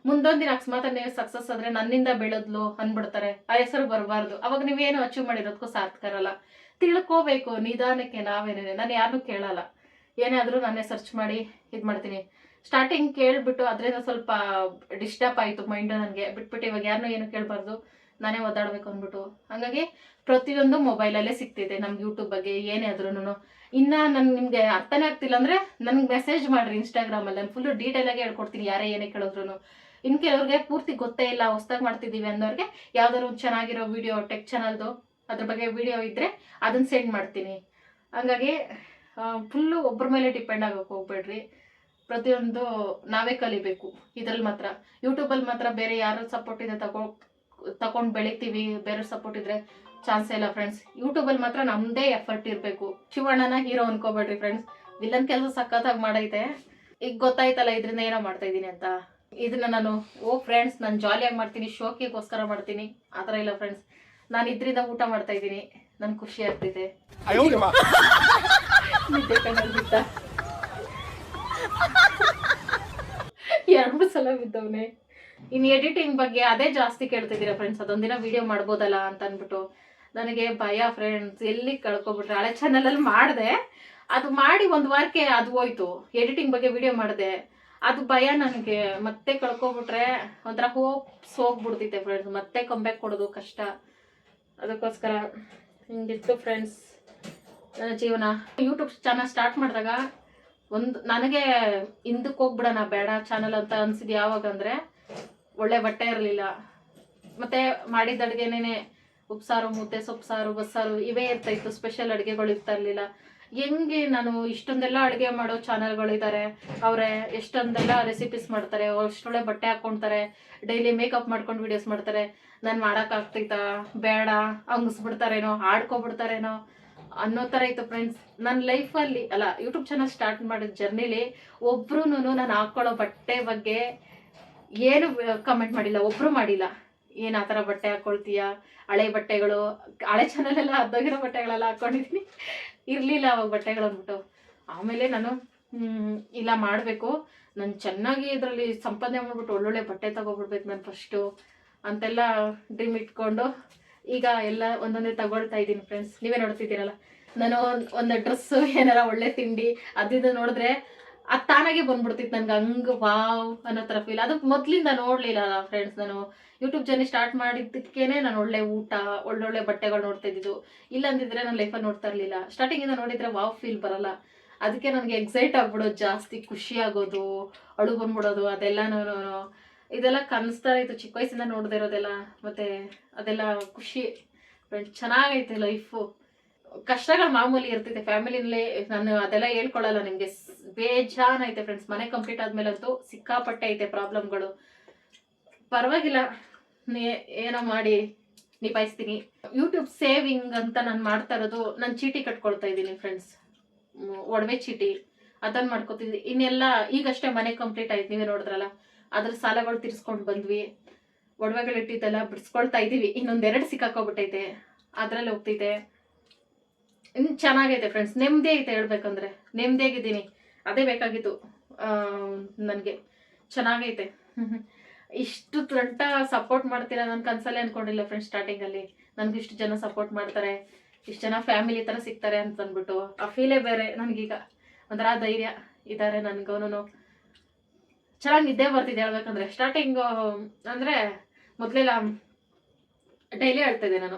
ಮುಂದೊಂದ್ ದಿನ ಅಕಸ್ಮಾತ್ ನೀವು ಸಕ್ಸಸ್ ಆದ್ರೆ ನನ್ನಿಂದ ಬೆಳೆದ್ಲು ಅನ್ಬಿಡ್ತಾರೆ. ಆ ಹೆಸರು ಬರಬಾರ್ದು. ಅವಾಗ ನೀವೇನು ಅಚೀವ್ ಮಾಡಿರೋದಕ್ಕೂ ಸಾರ್ಥಕರಲ್ಲ. ತಿಳ್ಕೋಬೇಕು ನಿಧಾನಕ್ಕೆ. ನಾವೇನೇನೆ ನಾನು ಯಾರನ್ನೂ ಕೇಳಲ್ಲ. ಏನೇ ಆದ್ರೂ ನಾನೇ ಸರ್ಚ್ ಮಾಡಿ ಇದ್ ಮಾಡ್ತೀನಿ. ಸ್ಟಾರ್ಟಿಂಗ್ ಕೇಳ್ಬಿಟ್ಟು ಅದರಿಂದ ಸ್ವಲ್ಪ ಡಿಸ್ಟರ್ಬ್ ಆಯ್ತು ಮೈಂಡ್ ನನಗೆ. ಬಿಟ್ಬಿಟ್ಟು ಇವಾಗ ಯಾರನ್ನೂ ಏನು ಕೇಳಬಾರ್ದು, ನಾನೇ ಓದಾಡ್ಬೇಕು ಅಂದ್ಬಿಟ್ಟು. ಹಂಗಾಗಿ ಪ್ರತಿಯೊಂದು ಮೊಬೈಲಲ್ಲೇ ಸಿಗ್ತಿದೆ ನಮ್ಗೆ ಯೂಟ್ಯೂಬ್ ಬಗ್ಗೆ ಏನೇ ಆದ್ರೂ. ಇನ್ನ ನಿಮ್ಗೆ ಅರ್ಥನೇ ಆಗ್ತಿಲ್ಲ ಅಂದ್ರೆ ನನ್ಗೆ ಮೆಸೇಜ್ ಮಾಡ್ರಿ ಇನ್ಸ್ಟಾಗ್ರಾಮಲ್ಲಿ. ನಾನು ಫುಲ್ ಡೀಟೇಲ್ ಆಗಿ ಹೇಳ್ಕೊಡ್ತೀನಿ ಯಾರೇ ಏನೇ ಕೇಳಿದ್ರು. ಇನ್ ಕೆಲವ್ರಿಗೆ ಪೂರ್ತಿ ಗೊತ್ತೇ ಇಲ್ಲ, ಹೊಸ್ದಾಗಿ ಮಾಡ್ತಿದೀವಿ ಅನ್ನೋರಿಗೆ ಯಾವ್ದಾದ್ರು ಚೆನ್ನಾಗಿರೋ ವಿಡಿಯೋ ಟೆಕ್ ಚಾನಲ್ದು ಅದ್ರ ಬಗ್ಗೆ ವಿಡಿಯೋ ಇದ್ರೆ ಅದನ್ನ ಸೆಂಡ್ ಮಾಡ್ತೀನಿ. ಹಂಗಾಗಿ ಫುಲ್ಲು ಒಬ್ಬರ ಮೇಲೆ ಡಿಪೆಂಡ್ ಆಗೋಕೆ ಹೋಗ್ಬೇಡ್ರಿ. ಪ್ರತಿಯೊಂದು ನಾವೇ ಕಲಿಬೇಕು ಇದ್ರಲ್ಲಿ ಮಾತ್ರ. ಯೂಟ್ಯೂಬಲ್ಲಿ ಮಾತ್ರ ಬೇರೆ ಯಾರು ಸಪೋರ್ಟ್ ಇದೆ ತಗೊಂಡು ಬೆಳಿತೀವಿ, ಬೇರೆ ಸಪೋರ್ಟ್ ಇದ್ರೆ ಚಾನ್ಸೇ ಇಲ್ಲ ಫ್ರೆಂಡ್ಸ್. ಯೂಟ್ಯೂಬಲ್ಲಿ ಮಾತ್ರ ನಮ್ದೇ ಎಫರ್ಟ್ ಇರಬೇಕು. ಶಿವಣ್ಣನ ಹೀರೋ ಅನ್ಕೋಬೇಡ್ರಿ ಫ್ರೆಂಡ್ಸ್. ವಿಲನ್ ಕೆಲಸ ಸಖತ್ತಾಗಿ ಮಾಡೈತೆ. ಈಗ ಗೊತ್ತಾಯ್ತಲ್ಲ ಇದರಿಂದ ಏನೋ ಮಾಡ್ತಾ ಇದ್ದೀನಿ ಅಂತ. ಇದನ್ನ ನಾನು ಫ್ರೆಂಡ್ಸ್ ನಾನು ಜಾಲಿಯಾಗಿ ಮಾಡ್ತೀನಿ, ಶೋಕಿಗೋಸ್ಕರ ಮಾಡ್ತೀನಿ ಆ ಥರ ಇಲ್ಲ ಫ್ರೆಂಡ್ಸ್. ನಾನು ಇದರಿಂದ ಊಟ ಮಾಡ್ತಾ ಇದ್ದೀನಿ, ನನ್ಗೆ ಖುಷಿ ಆಗ್ತಿದೆ. ನಿದ್ದೆ ಕಣ್ಣಲ್ಲಿ ಬಿಟ್ಟ 2 ಸಲ ಬಿದ್ದವನೆ. ಇನ್ನು ಎಡಿಟಿಂಗ್ ಬಗ್ಗೆ ಅದೇ ಜಾಸ್ತಿ ಕೇಳ್ತಿದ್ದೀರಾ ಫ್ರೆಂಡ್ಸ್. ಅದೊಂದಿನ ವಿಡಿಯೋ ಮಾಡ್ಬೋದಲ್ಲ ಅಂತ ಅಂದ್ಬಿಟ್ಟು ನನಗೆ ಭಯ ಫ್ರೆಂಡ್ಸ್. ಎಲ್ಲಿ ಕಳ್ಕೊಬಿಟ್ರೆ. ಹಳೆ ಚಾನಲಲ್ಲಿ ಮಾಡಿದೆ, ಅದು ಮಾಡಿ 1 ವಾರಕ್ಕೆ ಅದು ಹೋಯ್ತು. ಎಡಿಟಿಂಗ್ ಬಗ್ಗೆ ವಿಡಿಯೋ ಮಾಡಿದೆ, ಅದು ಭಯ ನನಗೆ. ಮತ್ತೆ ಕಳ್ಕೊಬಿಟ್ರೆ ಒಂಥರ ಹೋಗ್ಬಿಡ್ತೈತೆ ಫ್ರೆಂಡ್ಸ್. ಮತ್ತೆ ಕಂಬ್ಯಾಕ್ ಕೊಡೋದು ಕಷ್ಟ. ಅದಕ್ಕೋಸ್ಕರ ಹಿಂಗಿತ್ತು ಫ್ರೆಂಡ್ಸ್ ನನ್ನ ಜೀವನ. ಯೂಟ್ಯೂಬ್ ಚಾನಲ್ ಸ್ಟಾರ್ಟ್ ಮಾಡಿದಾಗ ನನಗೆ ಹಿಂದಕ್ಕೆ ಹೋಗ್ಬಿಡೋಣ ಬೇಡ ಚಾನಲ್ ಅಂತ ಅನ್ಸಿದ್ ಯಾವಾಗ ಅಂದ್ರೆ ಒಳ್ಳೆ ಬಟ್ಟೆ ಇರಲಿಲ್ಲ. ಮತ್ತೆ ಮಾಡಿದ ಅಡುಗೆನೇ ಉಪ್ಸಾರು, ಮುದ್ದೆ, ಸೊಪ್ಪು ಬಸ್ಸಾರು ಇವೇ ಇರ್ತಾಯಿತ್ತು. ಸ್ಪೆಷಲ್ ಅಡುಗೆಗಳು ಇರ್ತಾ ಇರಲಿಲ್ಲ. ಹೆಂಗೆ ನಾನು ಇಷ್ಟೊಂದೆಲ್ಲ ಅಡುಗೆ ಮಾಡೋ ಚಾನಲ್ಗಳಿದ್ದಾರೆ, ಅವರೇ ಎಷ್ಟೊಂದೆಲ್ಲ ರೆಸಿಪೀಸ್ ಮಾಡ್ತಾರೆ, ಅಷ್ಟೊಳ್ಳೆ ಬಟ್ಟೆ ಹಾಕ್ಕೊಳ್ತಾರೆ, ಡೈಲಿ ಮೇಕಪ್ ಮಾಡ್ಕೊಂಡು ವಿಡಿಯೋಸ್ ಮಾಡ್ತಾರೆ. ನಾನು ಮಾಡೋಕ್ಕಾಗ್ತೈತಾ? ಬೇಡ, ಹಂಗಿಸ್ಬಿಡ್ತಾರೇನೋ, ಆಡ್ಕೊಬಿಡ್ತಾರೇನೋ ಅನ್ನೋ ಥರ ಇತ್ತು ಫ್ರೆಂಡ್ಸ್. ನನ್ನ ಲೈಫಲ್ಲಿ ಅಲ್ಲ, ಯೂಟ್ಯೂಬ್ ಚಾನಲ್ ಸ್ಟಾರ್ಟ್ ಮಾಡಿದ ಜರ್ನಿಲಿ ಒಬ್ರು ನಾನು ಹಾಕ್ಕೊಳ್ಳೋ ಬಟ್ಟೆ ಬಗ್ಗೆ ಏನು ಕಮೆಂಟ್ ಮಾಡಿಲ್ಲ, ಒಬ್ರು ಮಾಡಿಲ್ಲ. ಏನು ಆ ಥರ ಬಟ್ಟೆ ಹಾಕ್ಕೊಳ್ತೀಯಾ, ಹಳೆ ಬಟ್ಟೆಗಳು, ಹಳೆ ಚಾನಲೆಲ್ಲ ಅದ್ದೋಗಿರೋ ಬಟ್ಟೆಗಳೆಲ್ಲ ಹಾಕ್ಕೊಂಡಿದ್ದೀನಿ. ಇರಲಿಲ್ಲ ಅವಾಗ ಬಟ್ಟೆಗಳು ಅಂದ್ಬಿಟ್ಟು. ಆಮೇಲೆ ನಾನು ಇಲ್ಲ ಮಾಡಬೇಕು, ನಾನು ಚೆನ್ನಾಗಿ ಇದರಲ್ಲಿ ಸಂಪಾದನೆ ಮಾಡ್ಬಿಟ್ಟು ಒಳ್ಳೊಳ್ಳೆ ಬಟ್ಟೆ ತಗೊಬಿಡ್ಬೇಕು ನಾನು ಫಸ್ಟು ಅಂತೆಲ್ಲ ಡ್ರೀಮ್ ಇಟ್ಕೊಂಡು ಈಗ ಎಲ್ಲ ಒಂದೊಂದೇ ತಗೊಳ್ತಾ ಇದ್ದೀನಿ ಫ್ರೆಂಡ್ಸ್. ನೀವೇ ನೋಡ್ತಿದ್ದೀರಲ್ಲ, ನಾನು ಒಂದು ಡ್ರೆಸ್ಸು ಏನಾರ ಒಳ್ಳೆ ತಿಂಡಿ ಅದಿದ್ದು ನೋಡಿದ್ರೆ ಅದು ತಾನಾಗೆ ಬಂದ್ಬಿಡ್ತಿತ್ತು ನನಗೆ. ಹಂಗೆ ವಾವ್ ಅನ್ನೋ ಥರ ಫೀಲ್. ಅದು ಮೊದಲಿಂದ ನೋಡಲಿಲ್ಲ ಫ್ರೆಂಡ್ಸ್. ನಾನು ಯೂಟ್ಯೂಬ್ ಜರ್ನಿ ಸ್ಟಾರ್ಟ್ ಮಾಡಿದ್ದಕ್ಕೇನೆ ನಾನು ಒಳ್ಳೆ ಊಟ, ಒಳ್ಳೊಳ್ಳೆ ಬಟ್ಟೆಗಳು ನೋಡ್ತಾ ಇದ್ದಿದ್ದು. ಇಲ್ಲಂದಿದ್ರೆ ನಾನು ಲೈಫಲ್ಲಿ ನೋಡ್ತಾ ಇರಲಿಲ್ಲ. ಸ್ಟಾರ್ಟಿಂಗಿಂದ ನೋಡಿದರೆ ವಾವ್ ಫೀಲ್ ಬರಲ್ಲ. ಅದಕ್ಕೆ ನನಗೆ ಎಕ್ಸೈಟ್ ಆಗ್ಬಿಡೋದು ಜಾಸ್ತಿ, ಖುಷಿ ಆಗೋದು, ಅಳು ಬಂದ್ಬಿಡೋದು ಅದೆಲ್ಲನೂ. ಇದೆಲ್ಲ ಕನಸ್ತಾ ಇತ್ತು ಚಿಕ್ಕ ವಯಸ್ಸಿಂದ ನೋಡದೇ ಇರೋದೆಲ್ಲ. ಮತ್ತು ಅದೆಲ್ಲ ಖುಷಿ ಫ್ರೆಂಡ್ಸ್. ಚೆನ್ನಾಗೈತೆ ಲೈಫು. ಕಷ್ಟಗಳು ಮಾಮೂಲಿ ಇರ್ತೈತೆ ಫ್ಯಾಮಿಲಿನಲ್ಲಿ. ನಾನು ಅದೆಲ್ಲ ಹೇಳ್ಕೊಳ್ಳಲ್ಲ ನಿಮಗೆ. ಬೇಜಾನೈತೆ ಫ್ರೆಂಡ್ಸ್. ಮನೆ ಕಂಪ್ಲೀಟ್ ಆದ್ಮೇಲಂತೂ ಸಿಕ್ಕಾಪಟ್ಟೆ ಐತೆ ಪ್ರಾಬ್ಲಮ್ಗಳು. ಪರವಾಗಿಲ್ಲ, ಏನೋ ಮಾಡಿ ನಿಭಾಯಿಸ್ತೀನಿ. ಯೂಟ್ಯೂಬ್ ಸೇವಿಂಗ್ ಅಂತ ನಾನು ಮಾಡ್ತಾ ಇರೋದು, ನಾನು ಚೀಟಿ ಕಟ್ಕೊಳ್ತಾ ಇದ್ದೀನಿ ಫ್ರೆಂಡ್ಸ್. ಒಡವೆ ಚೀಟಿ ಅದನ್ನು ಮಾಡ್ಕೊತಿದ್ವಿ. ಇನ್ನೆಲ್ಲ ಈಗಷ್ಟೇ ಮನೆ ಕಂಪ್ಲೀಟ್ ಆಯ್ತು, ನೀವೇ ನೋಡಿದ್ರಲ್ಲ. ಅದ್ರ ಸಾಲಗಳು ತೀರಿಸ್ಕೊಂಡು ಬಂದ್ವಿ. ಒಡವೆಗಳು ಇಟ್ಟಿದ್ದೆಲ್ಲ ಬಿಡಿಸ್ಕೊಳ್ತಾ ಇದ್ದೀವಿ. ಇನ್ನೊಂದು 2 ಸಿಕ್ಕಾಕೋಗ್ಬಿಟ್ಟೈತೆ, ಅದರಲ್ಲಿ ಹೋಗ್ತೈತೆ. ಇನ್ನು ಚೆನ್ನಾಗೈತೆ ಫ್ರೆಂಡ್ಸ್. ನೆಮ್ಮದಿ ಐತೆ ಹೇಳ್ಬೇಕಂದ್ರೆ. ನೆಮ್ಮದಿಯಾಗಿದ್ದೀನಿ, ಅದೇ ಬೇಕಾಗಿತ್ತು ನನಗೆ. ಚೆನ್ನಾಗೈತೆ. ಇಷ್ಟು ದೊಡ್ಡ ಸಪೋರ್ಟ್ ಮಾಡ್ತೀರಾ ನಾನು ಕನ್ಸಲ್ಲೇ ಅನ್ಕೊಂಡಿಲ್ಲ ಫ್ರೆಂಡ್ಸ್. ಸ್ಟಾರ್ಟಿಂಗಲ್ಲಿ ನನಗೆ ಇಷ್ಟು ಜನ ಸಪೋರ್ಟ್ ಮಾಡ್ತಾರೆ, ಇಷ್ಟು ಜನ ಫ್ಯಾಮಿಲಿ ಥರ ಸಿಗ್ತಾರೆ ಅಂತ ಅಂದ್ಬಿಟ್ಟು ಆ ಫೀಲೇ ಬೇರೆ ನನಗೀಗ. ಒಂಥರ ಧೈರ್ಯ ಇದ್ದಾರೆ ನನಗೂ. ಚೆನ್ನಾಗಿ ನಿದ್ದೆ ಬರ್ತಿದೆ ಹೇಳ್ಬೇಕಂದ್ರೆ. ಸ್ಟಾರ್ಟಿಂಗು ಅಂದರೆ ಮೊದಲೆಲ್ಲ ಡೈಲಿ ಹೇಳ್ತಾ ಇದ್ದೆ ನಾನು,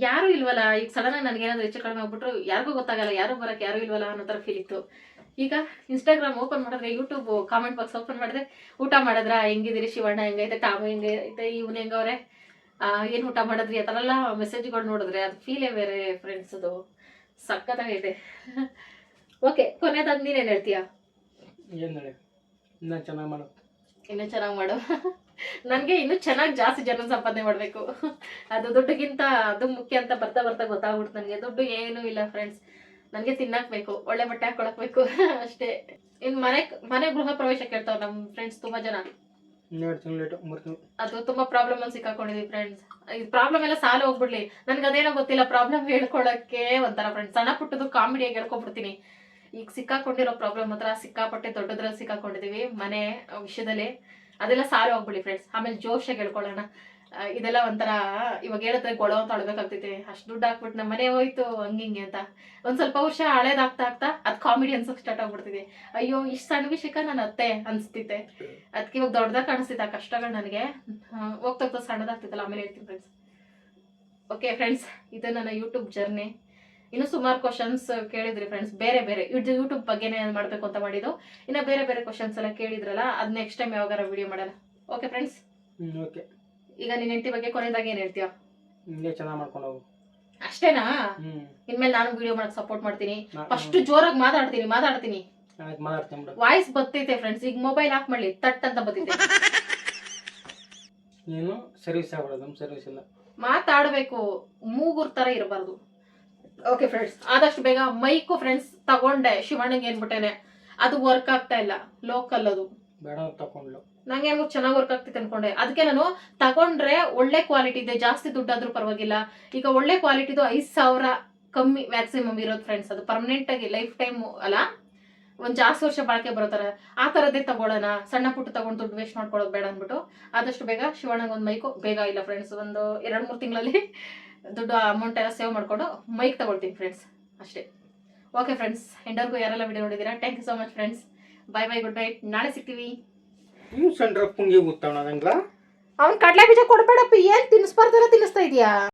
ಯಾರೂ ಇಲ್ವಲ್ಲ. ಈಗ ಸಡನ್ನಾಗಿ ನನಗೇನಾದ್ರು ಹೆಚ್ಚು ಕಡಿಮೆ ಆಗ್ಬಿಟ್ರು ಯಾರಿಗೂ ಗೊತ್ತಾಗಲ್ಲ, ಯಾರೂ ಬರೋಕ್ಕೆ ಯಾರೂ ಇಲ್ವಲ್ಲ ಅನ್ನೋ ಥರ ಫೀಲ್ ಇತ್ತು. ಈಗ ಇನ್ಸ್ಟಾಗ್ರಾಮ್ ಓಪನ್ ಮಾಡಿದ್ರೆ, ಯೂಟ್ಯೂಬ್ ಕಾಮೆಂಟ್ ಬಾಕ್ಸ್ ಓಪನ್ ಮಾಡಿದ್ರೆ, ಊಟ ಮಾಡಿದ್ರ, ಹೆಂಗಿದಿರಿ ಶಿವಣ್ಣ, ಹೆಂಗೈತೆ ಟಾಮು, ಹೆಂಗೈತೆ ಇವನು, ಹೆಂಗವ್ರೆ, ಏನು ಊಟ ಮಾಡಿದ್ರಿ, ಆ ಥರ ಎಲ್ಲ ಮೆಸೇಜ್ಗಳು ನೋಡಿದ್ರೆ ಅದು ಫೀಲೇ ಬೇರೆ ಫ್ರೆಂಡ್ಸ್. ಅದು ಸಖತ್ತಾಗೈತೆ. ಓಕೆ, ಕೊನೆಯದಾಗಿ ನೀನೇನು ಹೇಳ್ತೀಯಾ? ಏನು ಹೇಳಿ, ಇನ್ನೂ ಚೆನ್ನಾಗಿ ಮಾಡು. ಇನ್ನೂ ಚೆನ್ನಾಗಿ ಮಾಡು. ನನಗೆ ಇನ್ನೂ ಚೆನ್ನಾಗಿ ಜಾಸ್ತಿ ಜನ ಸಂಪಾದನೆ ಮಾಡಬೇಕು. ಅದು ದುಡ್ಡಿಗಿಂತ ಅದು ಮುಖ್ಯ ಅಂತ ಬರ್ತಾ ಬರ್ತಾ ಗೊತ್ತಾಗ್ಬಿಡ್ತು ನನಗೆ. ದುಡ್ಡು ಏನೂ ಇಲ್ಲ ಫ್ರೆಂಡ್ಸ್, ನನಗೆ ತಿನ್ನಕ್ಬೇಕು, ಒಳ್ಳೆ ಬಟ್ಟೆ ಹಾಕೊಳಕ್ಬೇಕು ಅಷ್ಟೇ. ಇನ್ನು ಮನೆ ಗೃಹ ಪ್ರವೇಶ ಕೇಳ್ತಾವ ನಮ್ಮ ಫ್ರೆಂಡ್ಸ್ ತುಂಬಾ ಜನ. 2 ತಿಂಗಳು ಲೇಟು, 3 ತಿಂಗಳು. ಅದು ತುಂಬಾ ಪ್ರಾಬ್ಲಮ್ ಅಲ್ಲಿ ಸಿಕ್ಕಾಕೊಂಡಿದೀವಿ ಫ್ರೆಂಡ್ಸ್. ಈ ಪ್ರಾಬ್ಲಮ್ ಎಲ್ಲ ಸಾಲ ಹೋಗ್ಬಿಡ್ಲಿ, ನನ್ಗೆ ಅದೇನೋ ಗೊತ್ತಿಲ್ಲ. ಪ್ರಾಬ್ಲಮ್ ಹೇಳ್ಕೊಳಕ್ಕೆ ಒಂಥರ ಫ್ರೆಂಡ್ಸ್, ಸಣ್ಣ ಪುಟ್ಟದು ಕಾಮಿಡಿಯಾಗಿ ಹೇಳ್ಕೊಬಿಡ್ತೀನಿ. ಈಗ ಸಿಕ್ಕಾಕೊಂಡಿರೋ ಪ್ರಾಬ್ಲಮ್ ಹತ್ರ ಸಿಕ್ಕಾಪಟ್ಟೆ ದೊಡ್ಡದ್ರಲ್ಲಿ ಸಿಕ್ಕಾಕೊಂಡಿದೀವಿ ಮನೆ ವಿಷಯದಲ್ಲಿ. ಅದೆಲ್ಲ ಸಾಲ ಹೋಗ್ಬಿಡಿ ಫ್ರೆಂಡ್ಸ್, ಆಮೇಲೆ ಜೋಶಾಗಿ ಹೇಳ್ಕೊಳ್ಳೋಣ. ಇದೆಲ್ಲ ಒಂಥರ ಇವಾಗ ಹೇಳಿದ್ರೆ ಗೊಳೋ ಅಂತ ಅಳ್ಬೇಕಾಗ್ತೈತಿ. ಅಷ್ಟು ದುಡ್ಡು ಹಾಕ್ಬಿಟ್ಟು ನಮ್ಮ ಮನೆ ಹೋಯ್ತು ಹಂಗಿಂಗೆ ಅಂತ. ಒಂದ್ ಸ್ವಲ್ಪ ವರ್ಷ ಹಳೇದಾಗ್ತಾ ಆಗ್ತಾ ಅದ್ ಕಾಮಿಡಿ ಅನ್ಸಕ್ ಸ್ಟಾರ್ಟ್ ಆಗ್ಬಿಡ್ತಿದೆ. ಅಯ್ಯೋ ಇಷ್ಟು ಸಣ್ಣ ವಿಷಯಕ್ಕೆ ನಾನು ಅತ್ತೆ ಅನ್ಸ್ತಿದ್ದೆ, ಅದಕ್ಕೆ ಇವಾಗ ದೊಡ್ಡದಾಗ ಕಾಣಿಸ್ತಿದ್ದ ಆ ಕಷ್ಟಗಳು ನನಗೆ. ಹೋಗ್ತಾ ಸಣ್ಣದಾಗ್ತಿತ್ತಲ್ಲ, ಆಮೇಲೆ ಹೇಳ್ತೀನಿ ಫ್ರೆಂಡ್ಸ್. ಓಕೆ ಫ್ರೆಂಡ್ಸ್, ಇದು ನನ್ನ ಯೂಟ್ಯೂಬ್ ಜರ್ನಿ. ಇನ್ನು ಸುಮಾರು ಕ್ವಶನ್ಸ್ ಕೇಳಿದ್ರಿ ಫ್ರೆಂಡ್ಸ್, ಬೇರೆ ಬೇರೆ ಯೂಟ್ಯೂಬ್ ಬಗ್ಗೆನೇ ಮಾಡ್ಬೇಕು ಅಂತ ಮಾಡಿದ್ದು. ಇನ್ನು ಬೇರೆ ಬೇರೆ ಕ್ವಶನ್ಸ್ ಎಲ್ಲ ಕೇಳಿದ್ರಲ್ಲ, ಅದ್ ನೆಕ್ಸ್ಟ್ ಟೈಮ್ ಯಾವಾಗಾರ ವಿಡಿಯೋ ಮಾಡೋಣ. Okay friends. ಓಕೆ. ಈಗ ನಿನ್ನ ಹೆಂಡತಿ ಬಗ್ಗೆ ಕೊನೆಯದಾಗಿ ಏನ್ ಹೇಳ್ತೀಯ? ಹಿಂಗೆ ಚೆನ್ನಾಗಿ ಮಾಡ್ಕೊಂಡು ಹೋಗು. ಅಷ್ಟೇನಾ? ಇನ್ಮೇಲೆ ನಾನು ವಿಡಿಯೋ ಮಾಡಕ್ ಸಪೋರ್ಟ್ ಮಾಡ್ತೀನಿ. ಫಸ್ಟ್ ಜೋರಾಗಿ ಮಾತಾಡ್ತೀನಿ. ಆಯ್ತು, ಮಾತಾಡ್ತೀನಿ ಬಿಡು. ವಾಯ್ಸ್ ಬರ್ತೈತೆ ಫ್ರೆಂಡ್ಸ್. ಈಗ ಮೊಬೈಲ್ ಆಫ್ ಮಾಡ್ಲಿ, ತಟ್ ಅಂತ ಬರ್ತೈತೆ. ನೀನು ಸರ್ವಿಸ್ ಆಗ್ಬಿಡೋದು, ನಮ್ಮ ಸರ್ವಿಸ್ ಇಲ್ಲ. ಮಾತಾಡ್ಬೇಕು, ಮೂಗುರ್ ತರ ಇರಬಾರ್ದು. ಓಕೆ ಫ್ರೆಂಡ್ಸ್, ಆದಷ್ಟು ಬೇಗ ಮೈಕು ಫ್ರೆಂಡ್ಸ್ ತಗೊಂಡೆ. ಶಿವಣ್ಣಗೆ ಏನ್ಬಿಟ್ಟೇನೆ, ಅದು ವರ್ಕ್ ಆಗ್ತಾ ಇಲ್ಲ. ಲೋಕಲ್ ಅದು ಬೇಡ ತಗೊಂಡ್ಲು. ನಂಗೆ ಏನೋ ಚೆನ್ನಾಗಿ ವರ್ಕ್ ಆಗ್ತಿತ್ತು ಅನ್ಕೊಂಡೆ. ಅದಕ್ಕೆ ನಾನು ತಗೊಂಡ್ರೆ ಒಳ್ಳೆ ಕ್ವಾಲಿಟಿ ಇದೆ, ಜಾಸ್ತಿ ದುಡ್ಡಾದ್ರೂ ಪರವಾಗಿಲ್ಲ. ಈಗ ಒಳ್ಳೆ ಕ್ವಾಲಿಟಿದು 5,000 ಕಮ್ಮಿ ಮ್ಯಾಕ್ಸಿಮಮ್ ಇರೋದು ಫ್ರೆಂಡ್ಸ್. ಅದು ಪರ್ಮನೆಂಟ್ ಆಗಿ ಲೈಫ್ ಟೈಮ್ ಅಲ್ಲ, ಒಂದ್ ಜಾಸ್ತಿ ವರ್ಷ ಬಾಳಿಕೆ ಬರೋತರ ಆ ತರದೇ ತಗೊಳ್ಳೋಣ. ಸಣ್ಣ ಪುಟ್ಟ ತಗೊಂಡು ದುಡ್ಡು ವೇಸ್ಟ್ ಮಾಡ್ಕೊಳ್ಳೋದು ಬೇಡ ಅಂದ್ಬಿಟ್ಟು ಆದಷ್ಟು ಬೇಗ ಶಿವಣ್ಣಗೆ ಒಂದು ಮೈಕು, ಬೇಗ ಇಲ್ಲ ಫ್ರೆಂಡ್ಸ್, ಒಂದು 2-3 ತಿಂಗಳಲ್ಲಿ ದುಡ್ಡು ಅಮೌಂಟ್ ಎಲ್ಲ ಸೇವ್ ಮಾಡ್ಕೊಂಡು ಮೈಕ್ ತಗೊಳ್ತೀನಿ ಫ್ರೆಂಡ್ಸ್ ಅಷ್ಟೇ. ಓಕೆ ಫ್ರೆಂಡ್ಸ್, ಎಂಡರ್ಗೂ ಯಾರೆಲ್ಲ ವಿಡಿಯೋ ನೋಡಿದ್ದೀರಾ, thank you so much friends. Bye bye, good night. ನಾಳೆ ಸಿಗ್ತೀವಿ. ನೀವು ಸಣ್ಣ ಪುಂಗಿ ಗೊತ್ತಾವಣ ನಂಗ್ಲಾ. ಅವ್ನ್ ಕಡ್ಲೆ ಬೀಜ ಕೊಡ್ಬೇಡಪ್ಪ, ಏನ್ ತಿನ್ನಿಸ್ಬಾರ್ದಲ್ಲ ತಿನ್ನಿಸ್ತಾ ಇದೀಯಾ?